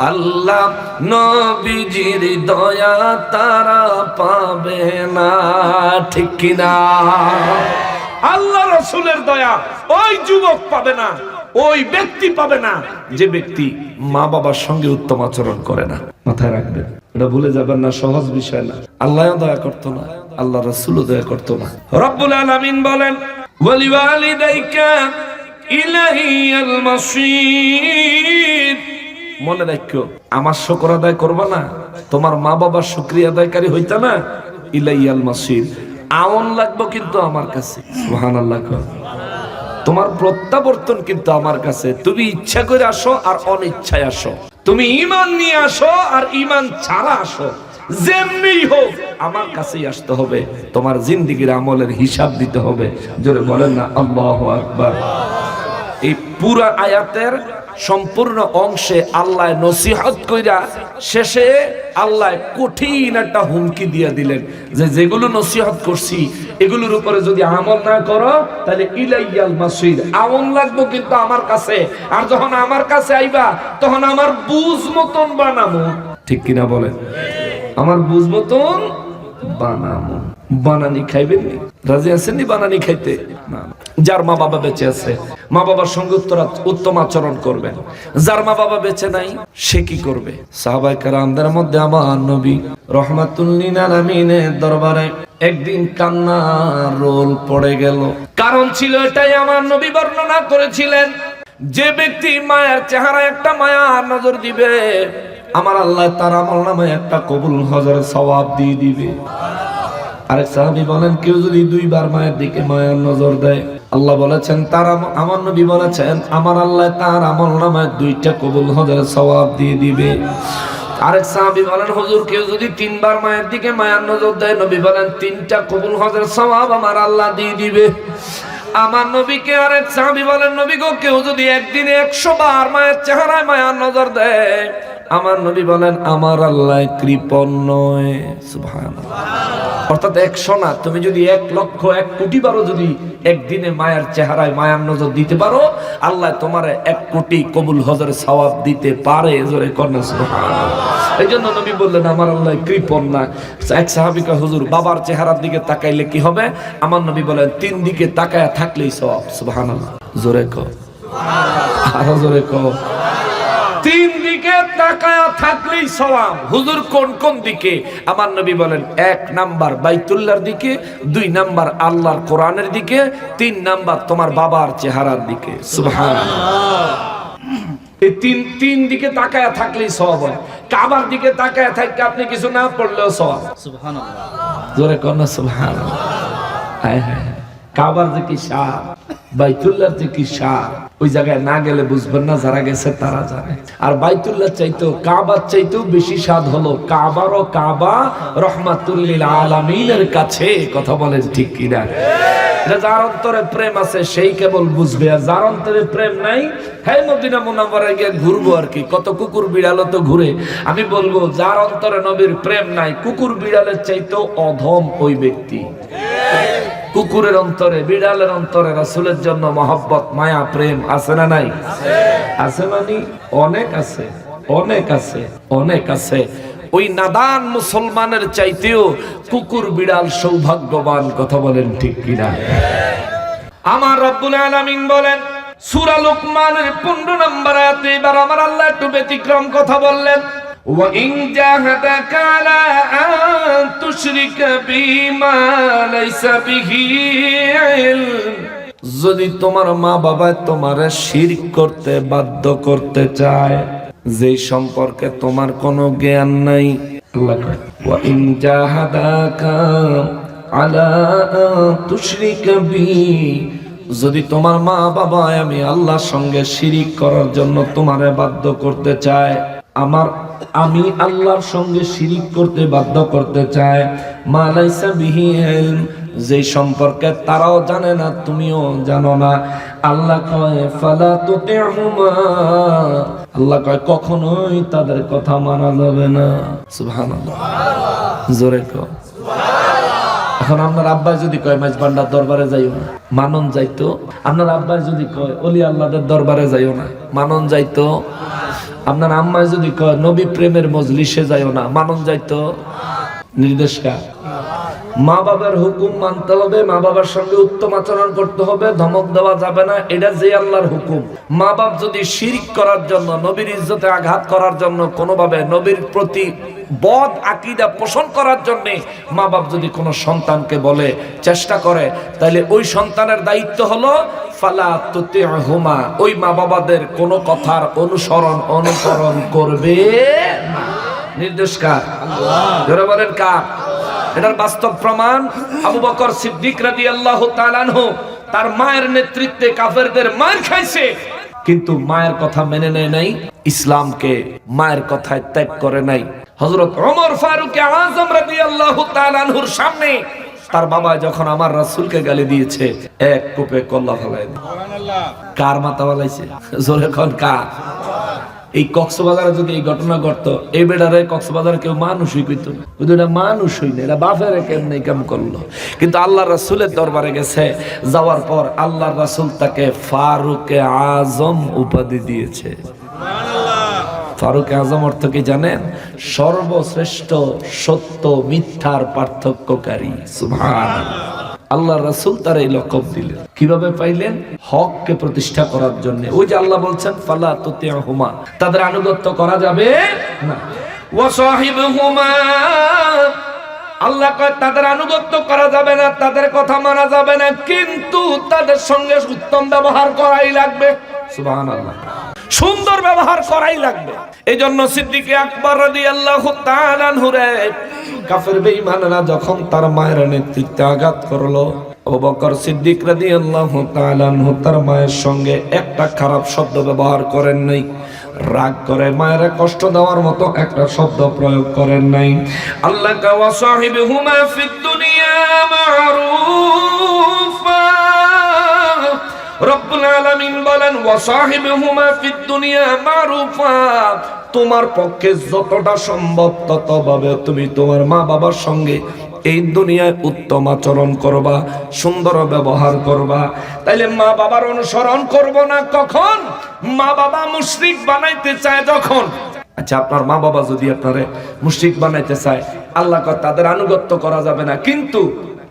আল্লাহ নবীজির দয়া তারা পাবে না। ঠিক কিনা? আল্লাহ রাসূলের দয়া ওই যুবক পাবে না, ওই ব্যক্তি পাবে না যে ব্যক্তি মা বাবার সঙ্গে উত্তম আচরণ করে না। মাথায় রাখবেন, এটা ভুলে যাবেন না, সহজ বিষয় না। আল্লাহও দয়া করতো না, আল্লাহ রাসূলও দয়া করতো না। রব্বুল আলামিন বলেন, ওয়ালি ওয়ালিদাইকা ইলাইয়াল মাসির। মনে রাখো, আমার শুকর আদায় করবা না, তোমার মা বাবার শুকরিয়া আদায়কারী হইতা না, ইলাইয়াল মাসির, আওন লাগবো কিন্তু আমার কাছে। সুবহানাল্লাহ। তোমার প্রত্যাবর্তন কিন্তু আমার কাছে। তুমি ইচ্ছা করে আসো আর অনিচ্ছায় আসো, তুমি ঈমান নিয়ে আসো আর ঈমান ছাড়া আসো, যেমনি হোক আমার কাছেই আসতে হবে। তোমার জিন্দেগীর আমলের হিসাব দিতে হবে। জোরে বলেন না আল্লাহু আকবার। এই পুরা আয়াতের সম্পূর্ণ অংশে আল্লাহ নসিহত কইরা শেষে আল্লাহ কঠিন একটা হুমকি দিয়ে দিলেন, যে যেগুলো নসিহত করছি এগুলোর উপরে যদি আমল না করো তাহলে ইলাইয়াল মাসির, আমল লাগবো কিন্তু আমার কাছে। আর যখন আমার কাছে আইবা তখন আমার বুঝ মতন বানামো। ঠিক কিনা বলেন? আমার বুঝ মতন বানামো। বানানি খাইবেন নি? রাজি আছেন নি বানানি খাইতে? না। যার মা বাবা বেঁচে আছে, মা বাবার সঙ্গে উত্তম আচরণ করবেন। যার মা বাবা বেঁচে নাই, সে কি করবে? সাহাবায়ে কেরামদের মধ্যে আমার নবী রাহমাতুল লিল আলামিনের দরবারে একদিন কান্নার রোল পড়ে গেল। কারণ ছিল এটাই, আমার নবী বর্ণনা করেছিলেন, যে ব্যক্তি মায়ের চেহারায় একটা মায়ার নজর দিবে, আমার আল্লাহ তার আমলনামায় একটা কবুল হজের সওয়াব দিয়ে দিবে। আরেক সাহাবী বলেন, কেউ যদি দুইবার মায়ের দিকে মায়ার নজর দেয়, আল্লাহ বলেছেন, তার আমার নবী বলেছেন, আমার আল্লাহ তার আমলনামায় 2টা কবুল হজের সওয়াব দিয়ে দিবে। আরেক সাহাবী বলেন, হুজুর কেউ যদি 3বার মায়ের দিকে মায়ার নজর দেয়, নবী বলেন 3টা কবুল হজের সওয়াব আমার আল্লাহ দিয়ে দিবে। আমার নবীকে আরেক সাহাবী বলেন, নবী গো কেউ যদি একদিনে 100 বার মায়ের চেহারায় মায়ার নজর দেয়, আমার নবী বলেন আমার আল্লাহ কৃপণ নয়। সুবহানাল্লাহ। অর্থাৎ 100 না, তুমি যদি 1 লক্ষ 1 কোটি বারও যদি একদিনে মায়ের চেহারায় মায়ার নজর দিতে পারো, আল্লাহ তোমার 1 কোটি কবুল হজের সওয়াব দিতে পারে। জোরে কন্যা সুবহানাল্লাহ। এই জন্য নবী বললেন আমার আল্লাহ কৃপণ না। এক সাহাবীকে, হুজুর বাবার চেহারার দিকে তাকাইলে কি হবে? আমার নবী বলেন 3 দিকে তাকায়া থাকলেই সওয়াব। সুবহানাল্লাহ। জোরে কও, আরো জোরে কও। 3 দিকে তাকায়া থাকলেই সওয়াব। হুজুর কোন কোন দিকে? আমার নবী বলেন 1 নাম্বার বাইতুল্লাহর দিকে, 2 নাম্বার আল্লাহর কোরআনের দিকে, 3 নাম্বার তোমার বাবার চেহারার দিকে। সুবহানাল্লাহ। এই তিন দিকে তাকায়া থাকলেই সওয়াব হয়। কাবার দিকে তাকায়া থাকলে আপনি কিছু না পড়লেও সওয়াব। সুবহানাল্লাহ। জোরে কোন সুবহানাল্লাহ। হায় হায়, কাবার যে কি শান, বাইতুল্লাহর যে কি শান, ওই জায়গায় না গেলে বুঝবেন না, যারা গেছে তারা জানে। আর বাইতুল্লাহ চাইতো, কাবার চাইতেও বেশি স্বাদ হলো কাবারও কাবা রহমাতুল লিল আলামিনের কাছে। কথা বলেন ঠিক কিনা? যার অন্তরে প্রেম আছে সেই কেবল বুঝবে, আর যার অন্তরে প্রেম নাই, হ্যাঁ মদিনা মুনাওয়ারায় গিয়ে ঘুরবো আর কি। কত কুকুর বিড়ালও তো ঘুরে। আমি বলবো যার অন্তরে নবীর প্রেম নাই, কুকুর বিড়ালের চাইতেও অধম ওই ব্যক্তি। কুকুরের অন্তরে, বিড়ালের অন্তরে রাসূলের জন্য মহব্বত, মায়া, প্রেম আছে না নাই? আছে মানে অনেক আছে, অনেক আছে, অনেক আছে। ওই নাদান মুসলমানের চাইতেও কুকুর বিড়াল সৌভাগ্যবান। কথা বলেন ঠিক কিনা? আমার রব্বুল আলামিন বলেন সূরা লুকমানের 15 নম্বর আয়াতে, এবার আমার আল্লাহ একটু ব্যতিক্রম কথা বললেন, ওয়া ইন জাহাদাকা আলা আন তুশরিকা বিমা লাইসা বিহি ইলম, যদি তোমার মা বাবা তোমারে শিরক করতে বাধ্য করতে চায় যে সম্পর্কে তোমার কোনো জ্ঞান নাই, আল্লাহ কয় ওয়া ইন জাহাদাকা আলা আন তুশরিকা বি, যদি তোমার মা বাবা আমি আল্লাহর সঙ্গে শিরিক করার জন্য তোমারে বাধ্য করতে চায়, আমি আল্লাহর সঙ্গে শিরিক করতে বাধ্য করতে চায়, মা লাইসা বিহি ইলম, যে সম্পর্কে তারাও জানে না তুমিও জানো না, আল্লাহ কয় ফালা তুতিহুমা, আল্লাহ কয় কখনোই তাদের কথা মানা যাবে না। সুবহানাল্লাহ, জোরে কও সুবহানাল্লাহ। এখন আপনার আব্বা যদি কয় মাঝবান্ডার দরবারে যাইও না, মানন যাইতো? আপনার আব্বা যদি কয় ওলি আল্লাহদের দরবারে যাইও না, মানন যাইতো? আপনার আম্মা যদি কয় নবী প্রেমের মজলিসে যাইও না, মানন যাইতো? নির্দেশকা মা বাবার হুকুম মানতে হবে, মা বাবার সঙ্গে উত্তম আচরণ করতে হবে, ধমক দেওয়া যাবে না, এটা যে আল্লাহর হুকুম। মা বাপ যদি শিরক করার জন্য, নবীর ইজ্জতে আঘাত করার জন্য, কোনোভাবে নবীর প্রতি বদ আকীদা পোষণ করার জন্য মা বাপ যদি কোনো সন্তানকে বলে, চেষ্টা করে, তাহলে ওই সন্তানের দায়িত্ব হলো ফালা তুতিহুমা, ওই মা বাবাদের কোনো কথার অনুকরণ করবে না। নির্দেশ কার? আল্লাহ। জোরে বলেন কার? এটার বাস্তব প্রমাণ আবু বকর সিদ্দিক রাদিয়াল্লাহু তাআলা আনহু তার মায়ের নেতৃত্বে কাফেরদের মার খাইছে, কিন্তু মায়ের কথা মেনে নেয় নাই, ইসলামকে মায়ের কথায় ত্যাগ করে নাই। হযরত ওমর ফারুক আযম রাদিয়াল্লাহু তাআলা আনহুর সামনে তার বাবা যখন আমার রাসূলকে গালি দিয়েছে, এক কোপে কল্লা ফেলায় দিল। সুবহানাল্লাহ। কার মাথা ফেলাইছে? জোরে কোন কার? এই কক্সবাজারে যদি এই ঘটনা ঘটতো, এই বেড়ারে কক্সবাজার কেউ মানুষই কইতো না, এটা মানুষ হই না, এটা বাপের কেমনে কাম করলো। কিন্তু আল্লাহ রাসূলের দরবারে গেছে, যাওয়ার পর আল্লাহ রাসূল তাকে ফারুকে আজম উপাধি দিয়েছে। ফারুক আজম অর্থ কি জানেন? সর্বশ্রেষ্ঠ সত্য মিথ্যার পার্থক্যকারী। সুবহানাল্লাহ। আল্লাহ রাসূল তার এই লকব দিলেন, কিভাবে পাইলেন? হককে প্রতিষ্ঠা করার জন্য। ওই যে আল্লাহ বলছেন ফালা তুতিহুমা, তাদের আনুগত্য করা যাবে না। ওয়া সাহিবহুমা, আল্লাহ কয় তাদের আনুগত্য করা যাবে না, তাদের কথা মানা যাবে না, কিন্তু তাদের সঙ্গে উত্তম ব্যবহার করাই লাগবে। সুবহানাল্লাহ, সুন্দর ব্যবহার করাই লাগবে। এই জন্য সিদ্দিক আকবর রাদিয়াল্লাহু তাআলা আনহু কাফের বেঈমানরা যখন তার মায়ের নেতৃত্বে আঘাত করলো, আবু বকর সিদ্দিক রাদিয়াল্লাহু তাআলা আনহু তার মায়ের সঙ্গে একটা খারাপ শব্দ ব্যবহার করেন নাই, রাগ করে মায়ের কষ্ট দেওয়ার মতো একটা শব্দ প্রয়োগ করেন নাই। আল্লাহ ওয়া সাহিবহুমা ফিদ দুনিয়া মারুফা, রব্বুল আলামিন বলেন ওয়া সাহিবহুমা ফিদ দুনিয়া মারুফা, তোমার পক্ষে যতটা সম্ভব ততভাবে তুমি তোমার মা বাবার সঙ্গে এই দুনিয়ায় উত্তম আচরণ করবা, সুন্দর ব্যবহার করবা। তাইলে মা বাবার অনুসরণ করব না কখন? মা বাবা মুশরিক বানাইতে চায় যখন। আচ্ছা, আপনার মা বাবা যদি আপনারে মুশরিক বানাইতে চায়, আল্লাহ কয় তাদের আনুগত্য করা যাবে না, কিন্তু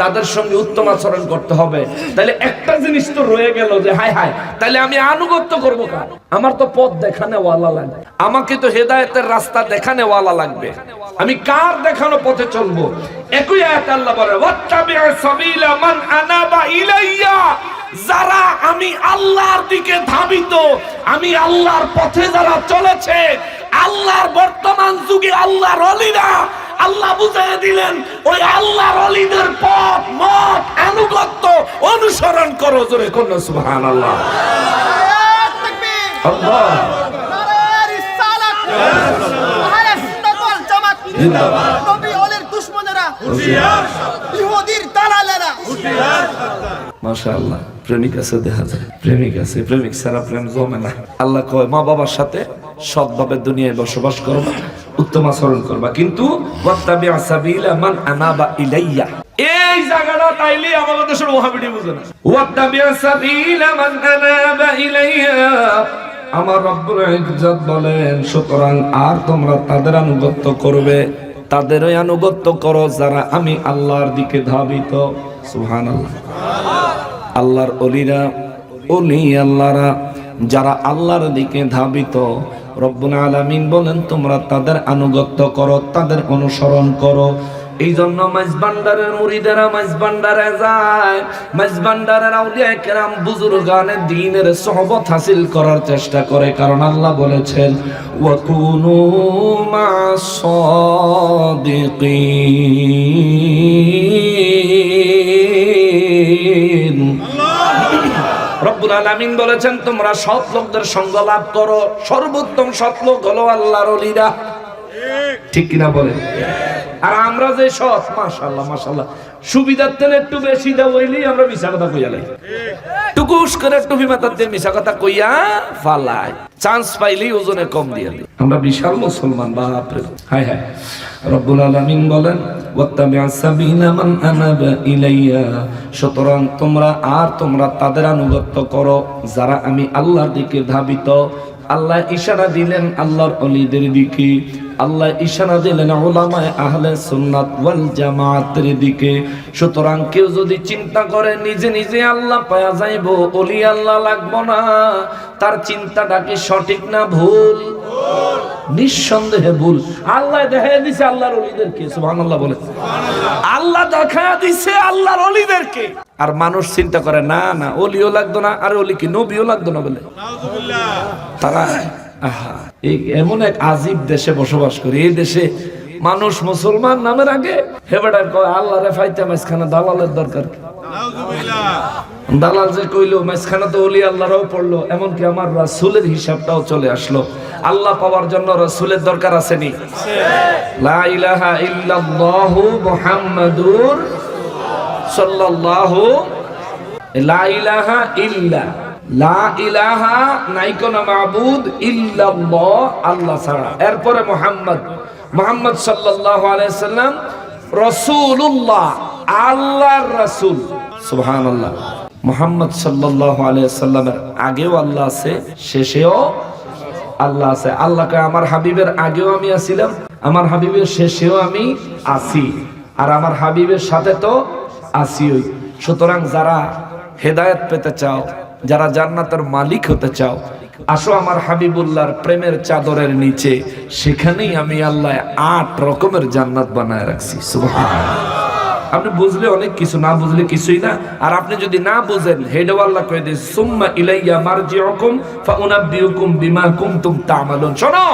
তাদের সঙ্গে উত্তম আচরণ করতে হবে। তাহলে একটা জিনিস তো রয়ে গেল যে হায় হায়, তাহলে আমি আনুগত্য করব কার? আমার তো পথ দেখানে ওয়ালা লাগবে, আমাকে তো হেদায়েতের রাস্তা দেখানে ওয়ালা লাগবে। আমি কার দেখানো পথে চলবো? একই আয়াত আল্লাহ বলে ওয়াত্তাবি সাবিলা মান আনাবা ইলাইয়া, যারা আমি আল্লাহর দিকে ধাবিত, আমি আল্লাহর পথে যারা চলেছে, আল্লাহর বর্তমান যুগে আল্লাহর ওলিরা, আল্লাহ বুঝিয়ে দিলেন ওই আল্লাহর ওলিদের পথ মত আনুগত্য অনুসরণ করো। জোরে কোন সুবহানাল্লাহ। আল্লাহ নারে রিসালাত, আহলে সুন্নাত ওয়াল জামাত জিন্দাবাদ। নবী ওলির দুশমনেরা হুঁশিয়ার, ইহুদির দালালেরা হুঁশিয়ার। মাশাআল্লাহ, প্রেমিক আছে দেখা যায়, প্রেমিক আছে, প্রেমিক ছাড়া প্রেম জমে না। আল্লাহ কয় মা বাবার সাথে সৎভাবে দুনিয়ায় বসবাস করবা, উত্তম আচরণ করবা, কিন্তু ওয়াত্তাবি সাবিলা মান আনাবা ইলাইয়া। এই জায়গাটা তাইলে আমাদের দেশের ওয়াহাবিটি বুঝে না। ওয়াত্তাবি সাবিলা মান আনাবা ইলাইয়া, আমার রব্বুল ইজ্জত বলেন, সুতরাং আর তোমরা তাদের আনুগত্য করবে, তাদেরই আনুগত্য করো যারা আমি আল্লাহর দিকে ধাবিত। সুবহানাল্লাহ। আল্লাহর ওলিরা, ওলি আল্লাহরা যারা আল্লাহর দিকে ধাবিত, রব্বুল আলামিন বলেন তোমরা তাদের আনুগত্য করো, তাদের অনুসরণ করো। এই জন্য মাইজবান্ডারের মুরিদেরা মাইজবান্ডারে যায়, মাইজবান্ডারের আউলিয়া কেরাম বুজুর্গানে দ্বীনের সোহবত হাসিল করার চেষ্টা করে, কারণ আল্লাহ বলেছেন ওয়াকুনু মা'আস সাদিকিন। রব্বুল আলামিন বলেছেন তোমরা সৎ লোকদের সঙ্গ লাভ করো, সর্বোত্তম সৎ লোক হলো আল্লাহর ওলিরা। ঠিক কিনা বলেন? আর আমরা যে সৎ, মাশাআল্লাহ মাশাআল্লাহ, সুবিধার তেলে একটু বেশি দাও হইলেই আমরা মিছা কথা কইয়া লাই, টুকুস করে টুপি মাথার দিয়ে মিছা কথা কইয়া ফালাই, চান্স পাইলেই ওজনে কম দিয়া দিই। আমরা বিশাল মুসলমান, বাপরে। হায় হায়। রব্বুল আলামিন বলেন ওয়াত্তাবি'আস সাবিলা মান আনাবা ইলাইয়া, সুতরাং তোমরা তাদের আনুগত্য করো যারা আমি আল্লাহর দিকে ধাবিত। আল্লাহ ইশারা দিলেন আল্লাহর ওলিদের দিকে, আল্লাহ ইশারা দিলেন উলামায়ে আহলে সুন্নাত ওয়াল জামাতের দিকে। সুতরাং কেউ যদি চিন্তা করে নিজে নিজে আল্লাহ পাওয়া যাইব, ওলি আল্লাহ লাগবো না, তার চিন্তাটা কি সঠিক না ভুল? নিঃসন্দেহে ভুল। আল্লাহ দেখায় দিছে আল্লাহর ওলিদেরকে, সুবহানাল্লাহ বলে। আল্লাহ দেখায় দিছে আল্লাহর ওলিদেরকে, আর মানুষ চিন্তা করে না না ওলিও লাগতো না, আর ওলি কি নবীও লাগতো না বলে। তারা এই এমন এক আজীব দেশে বসবাস করে, এই দেশে মানুষ মুসলমান নামের আগে হেবেটা কয় আল্লাহ রে ফাইতে মাঝখানে দালালের দরকার। দালাল যে কইলো মাঝখানে তো ওলি আল্লাহরাও পড়লো, এমনকি আমার রাসূলের হিসাবটাও চলে আসলো। আল্লাহ পাওয়ার জন্য রাসূলের দরকার আসেনি? লা ইলাহা ইল্লাল্লাহু মুহাম্মাদুর সাল্লাল্লাহু, লা ইলাহা ইল্লা, লা ইলাহা নাই কোন মাবুদ ইল্লাল্লাহ, আল্লাহ ছাড়া। এরপরে মুহাম্মদ সাল্লাল্লাহু আলাইহি সাল্লাম রাসূলুল্লাহ, আল্লাহর রাসূল। সুবহানাল্লাহ। মুহাম্মদ সাল্লাল্লাহু আলাইহি সাল্লামের আগেও আল্লাহ আছে, শেষেও আল্লাহ আছে। আল্লাহ কয় আমার হাবিবের আগেও আমি আছিলাম, আমার হাবিবের শেষেও আমি আছি, আর আমার হাবিবের সাথে তো আসিই। সুতরাং যারা হেদায়েত পেতে চাও, যারা জান্নাতের মালিক হতে চাও, আসো আমার হাবিবুল্লাহর প্রেমের চাদরের নিচে, সেখানেই আমি আল্লাহ 8 রকমের জান্নাত বানায় রাখছি। সুবহানাল্লাহ। আপনি বুঝলে অনেক কিছু, না বুঝলে কিছুই না। আর আপনি যদি না বুঝেন, হেডাও আল্লাহ কয়ে দিয়েছে সুম্মা ইলাইয়া মারজিউকুম ফাউনাব্বিউকুম বিমা কুনতুম তা'মালুন। শোনো,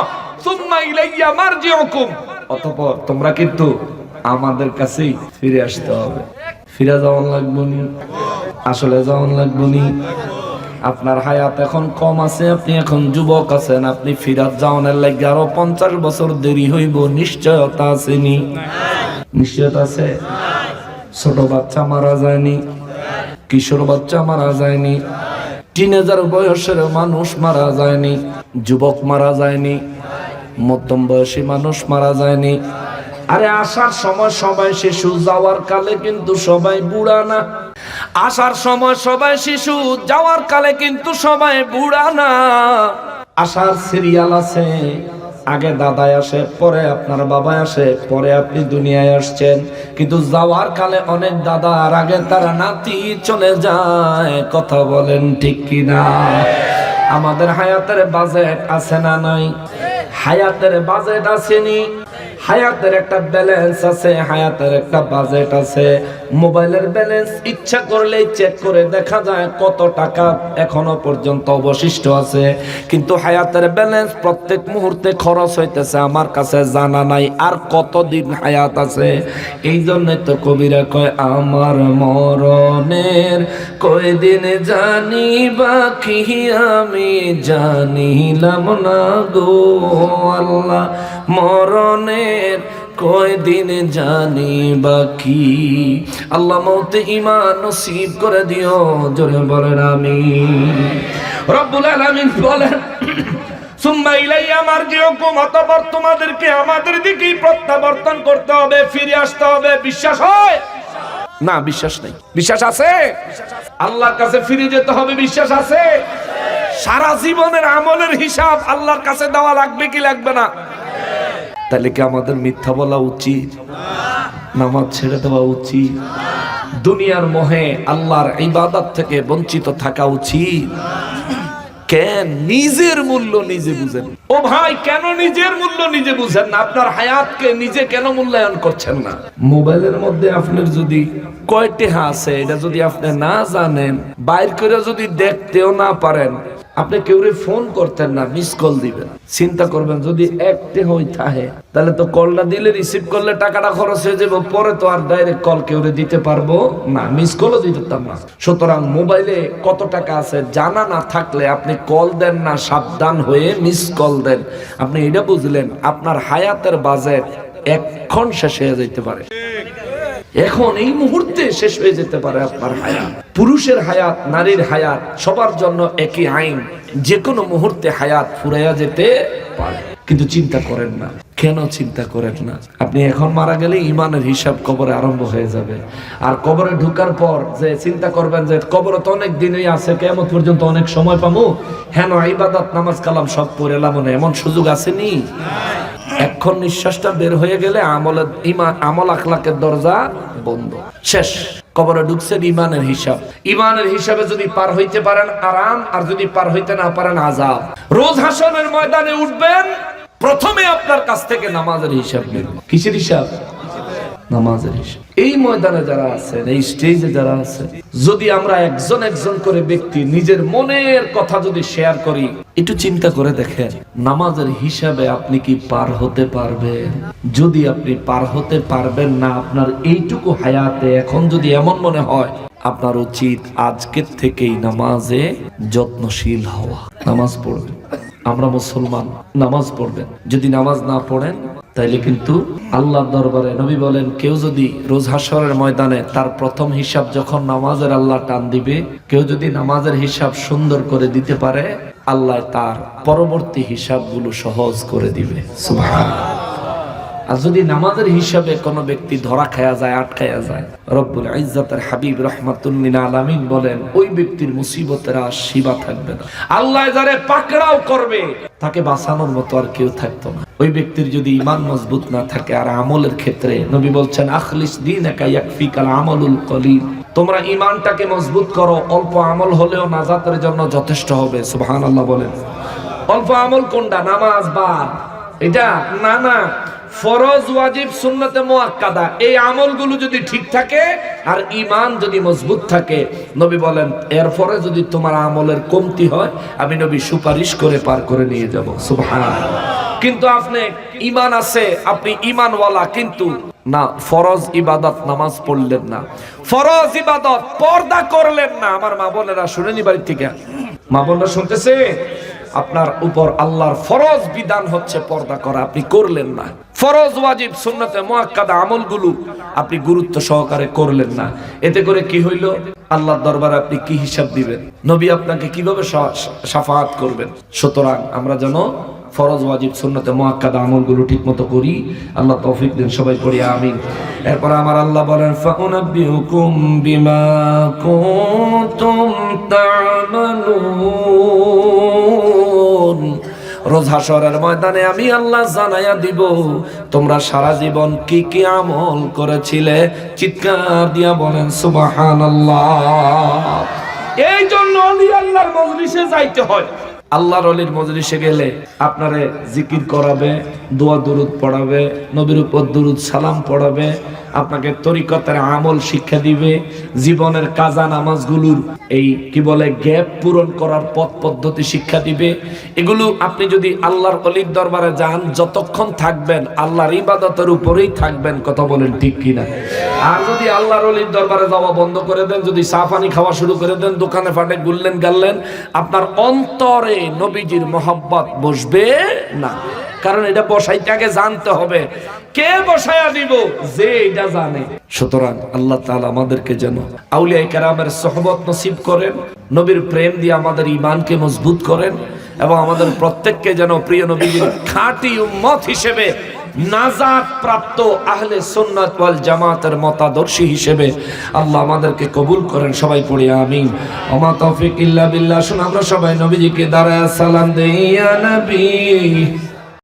সুম্মা ইলাইয়া মারজিউকুম, অতঃপর তোমরা কিন্তু আমাদের কাছেই ফিরে আসতে হবে। ফিরে যাওয়ান লাগবে নি, আসলে যাওয়ান লাগবে নি। আপনার হায়াত এখন কম আছে, আপনি এখন যুবক আছেন, আপনি ফিরাত যাওয়ানের লাগে আরো 50 বছর দেরি হইব, নিশ্চয়তা আছে নি? নিশ্চয়তা আছে? ছোট বাচ্চা মারা যায়নি, কিশোর বাচ্চা মারা যায়নি, টিনেজার বয়সের মানুষ মারা যায়নি, যুবক মারা যায়নি, মধ্যম বয়সী মানুষ মারা যায়নি। আরে আসার সময় সবাই শিশু, যাওয়ার কালে কিন্তু সবাই বুড়া না। আসার সময় সবাই শিশু, যাওয়ার কালে কিন্তু সবাই বুড়া না। আসার সিরিয়াল আছে, আগে দাদাই আসে, পরে আপনার বাবা আসে, পরে আপনি দুনিয়ায় আসছেন। কিন্তু যাওয়ার কালে অনেক দাদা আর আগে তারা নাতি চলে যায়। কথা বলেন ঠিক কিনা? আমাদের হায়াতের বাজেট আছে না নাই? হায়াতের বাজেট আসেনি? হায়াতের একটা ব্যালেন্স আছে, হায়াতের একটা বাজেট আছে। মোবাইলের ব্যালেন্স ইচ্ছা করলেই চেক করে দেখা যায় কত টাকা এখনো পর্যন্ত অবশিষ্ট আছে, কিন্তু হায়াতের ব্যালেন্স প্রত্যেক মুহূর্তে খরচ হইতেছে আমার কাছে জানা নাই আর কতদিন হায়াত আছে। এই জন্যই তো কবিরা কয় আমার মরণের কয়দিন জানি বাকি আমি জানিলাম না গো আল্লাহ, মরণের কয়দিন জানি বাকি। আল্লাহ মওতে ঈমান নসিব করে দিও, জোরে বলেন আমিন। রব্বুল আলামিন বলেন সুম্মা ইলাইয়া মারজিউকুম, অতঃপর তোমাদেরকে আমাদের দিকেই প্রত্যাবর্তন করতে হবে, ফিরে আসতে হবে। বিশ্বাস হয় না? বিশ্বাস নেই। বিশ্বাস আছে? আল্লাহর কাছে ফিরে যেতে হবে, বিশ্বাস আছে? সারা জীবনের আমলের হিসাব আল্লাহর কাছে দেওয়া লাগবে কি লাগবে না? তাহলে কি আমাদের মিথ্যা বলা উচিত? নামাজ ছেড়ে দেওয়া উচিত? দুনিয়ার মোহে আল্লাহর ইবাদত থেকে বঞ্চিত থাকা উচিত? কেন? নিজের মূল্য নিজে বুঝেন। ও ভাই, কেন নিজের মূল্য নিজে বুঝেন না? আপনার হায়াতকে নিজে কেন মূল্যায়ন করছেন না? মোবাইলের মধ্যে আপনার যদি কয়টি আছে এটা যদি আপনি না জানেন, বাইর করে যদি দেখতেও না পারেন, আপনি কেউরে ফোন করতেন না, মিস কল দিবেন। চিন্তা করবেন যদি একটি হই থাকে তাহলে তো কলটা দিলে রিসিভ করলে টাকাটা খরচ হয়ে যাবে, পরে তো আর ডাইরেক্ট কল কেউরে দিতে পারবো না, মিস কলও দিতে পারতাম না। সুতরাং মোবাইলে কত টাকা আছে জানা না থাকলে আপনি কল দেন না, সাবধান হয়ে মিস কল দেন। আপনি এটা বুঝলেন আপনার হায়াতের বাজেট এখন শেষ হয়ে যেতে পারে, এখন এই মুহূর্তে শেষ হয়ে যেতে পারে আপনার হায়াত। পুরুষের হায়াত, নারীর হায়াত সবার জন্য একই আইন, যে কোনো মুহূর্তে হায়াত ফুরাইয়া যেতে পারে। কিন্তু চিন্তা করেন না। কেন চিন্তা করেন না? আপনি এখন মারা গেলে ইমানের হিসাব কবরে আরম্ভ হয়ে যাবে। আর কবরে ঢুকার পর যে চিন্তা করবেন যে কবরে তো অনেক দিনই আছে, কিয়ামত পর্যন্ত অনেক সময় পাবো, হেন ইবাদত নামাজ কালাম সব পড়ে এলাম, এমন সুযোগ আসেনি। এখন নিঃশ্বাসটা বের হয়ে গেলে আমল আখলাকের দরজা বন্ধ, শেষ। কবরে ঢুকছেন ইমানের হিসাব। ইমানের হিসাবে যদি পার হইতে পারেন আরাম, আর যদি পার হইতে না পারেন আযাব। রোজ হাসরের ময়দানে উঠবেন, প্রথমে আপনার কাছ থেকে নামাজের হিসাব নেবেন। কিসের হিসাব? নামাজের হিসাব। এই ময়দানে যারা আছেন, এই স্টেজে যারা আছে, যদি আমরা একজন একজন করে ব্যক্তি নিজের মনের কথা যদি শেয়ার করি, একটু চিন্তা করে দেখেন নামাজের হিসাবে আপনি কি পার হতে পারবেন? যদি আপনি পার হতে পারবেন না, আপনার এইটুকু হায়াতে এখন যদি এমন মনে হয়, আপনার উচিত আজকের থেকেই নামাজে যত্নশীল হওয়া, নামাজ পড়বেন। আমরা মুসলমান, নামাজ পড়বেন। যদি নামাজ না পড়েন তাইলে কিন্তু আল্লাহর দরবারে নবী বলেন, কেউ যদি রোজ হাশরের ময়দানে তার প্রথম হিসাব যখন নামাজের আল্লাহ টান দিবে, কেউ যদি নামাজের হিসাব সুন্দর করে দিতে পারে, আল্লাহ তার পরবর্তী হিসাবগুলো সহজ করে দিবে। সুবহানাল্লাহ। আর যদি নামাজের হিসাবে কোনো ব্যক্তি ধরা খায়া যায়, আটকায়া যায়, রব্বুল ইজ্জতের হাবিব রাহমাতুল লিল আলামিন বলেন, ওই ব্যক্তির মুসিবতের আর সীমা থাকবে না। আল্লাহ যারে পাকড়াও করবে, তাকে বাঁচানোর মতো আর কেউ থাকতো না। ওই ব্যক্তির যদি ঈমান মজবুত না থাকে, আর আমলের ক্ষেত্রে নবী বলছেন, আখলিস দীনাকা ইয়াকফিকাল আমালুল কলিল, তোমরা ঈমানটাকে মজবুত করো, অল্প আমল হলেও নাজাতের জন্য যথেষ্ট হবে। সুবহানাল্লাহ বলেন। অল্প আমল কোনটা? নামাজ বাদ, এটা না না, ফরজ, ওয়াজিব, সুন্নতে মুআক্কাদা, এই আমলগুলো যদি ঠিক থাকে আর ঈমান যদি মজবুত থাকে, নবী বলেন এরপরে যদি তোমার আমলের কমতি হয়, আমি নবী সুপারিশ করে পার করে নিয়ে যাব। সুবহানাল্লাহ। কিন্তু আপনি ঈমান আছে, আপনি ঈমানওয়ালা, কিন্তু না ফরজ ইবাদত নামাজ পড়লেন না, ফরজ ইবাদত পর্দা করলেন না। আমার মা বোনেরা শুনেনি বাড়ি থেকে, মা বোনরা শুনতেছে, আপনার উপর আল্লাহর ফরজ বিধান হচ্ছে পর্দা করা, আপনি করলেন না। ফরজ, ওয়াজিব, সুন্নতে মুআক্কাদা আমলগুলো আপনি গুরুত্ব সহকারে করলেন না। এতে করে কি হইল? আল্লাহর দরবারে আপনি কি হিসাব দিবেন? নবী আপনাকে কিভাবে শাফাআত করবেন? সুতরাং আমরা যেন ফরজ, ওয়াজিব, সুন্নতে মুআক্কাদা আমলগুলো ঠিকমতো করি। আল্লাহ তৌফিক দেন, সবাই পড়ি আমিন। এরপর আমার আল্লাহ বলেন, ফাউনাব্বিউকুম বিমা কুনতুম তা'মালুন, রোজ হাশরের ময়দানে আমি আল্লাহ জানাইয়া দিব তোমরা সারা জীবন কি কি আমল করেছিলে। চিৎকার দিয়া বলেন সুবহানাল্লাহ। এই জন্য ওলি আল্লাহর মজলিসে যাইতে হয়। আল্লাহর ওলির মজলিসে গেলে আপনারে জিকির করাবে, দোয়া দুরুদ পড়াবে, নবীর উপর দুরুদ সালাম পড়াবে, আপনাকে তরিকতের আমল শিক্ষা দিবে, জীবনের কাজা নামাজগুলোর এই কি বলে গ্যাপ পূরণ করার পথ পদ্ধতি শিক্ষা দিবে। এগুলো আপনি যদি আল্লাহর ওলির দরবারে যান, যতক্ষণ থাকবেন আল্লাহর ইবাদতের উপরেই থাকবেন। কথা বলেন ঠিক কিনা? আর যদি আল্লাহর ওলির দরবারে যাওয়া বন্ধ করে দেন, যদি চা পানি খাওয়া শুরু করে দেন, দোকানে ফাটে গুললেন গাললেন, আপনার অন্তরে নবীজির মহব্বত বসবে না। কারণ এটা বসাইতে আগে জানতে হবে কে বসায়া দিব, যে এটা জানে। সুতরাং আল্লাহ তাআলা আমাদেরকে যেন আউলিয়া কেরামের সোহবত নসিব করেন, নবীর প্রেম দিয়ে আমাদের ঈমানকে মজবুত করেন, এবং আমাদের প্রত্যেককে যেন প্রিয় নবীর খাঁটি উম্মত হিসেবে নাজাত প্রাপ্ত আহলে সুন্নাত ওয়াল জামাতের মতাদর্শী হিসেবে আল্লাহ আমাদেরকে কবুল করেন। সবাই পড়ি আমিন। ওমা তৌফিক ইল্লা বিল্লাহ। শুন আমরা সবাই নবীজিকে দাঁড়ায় সালাম দেই, ইয়া নবী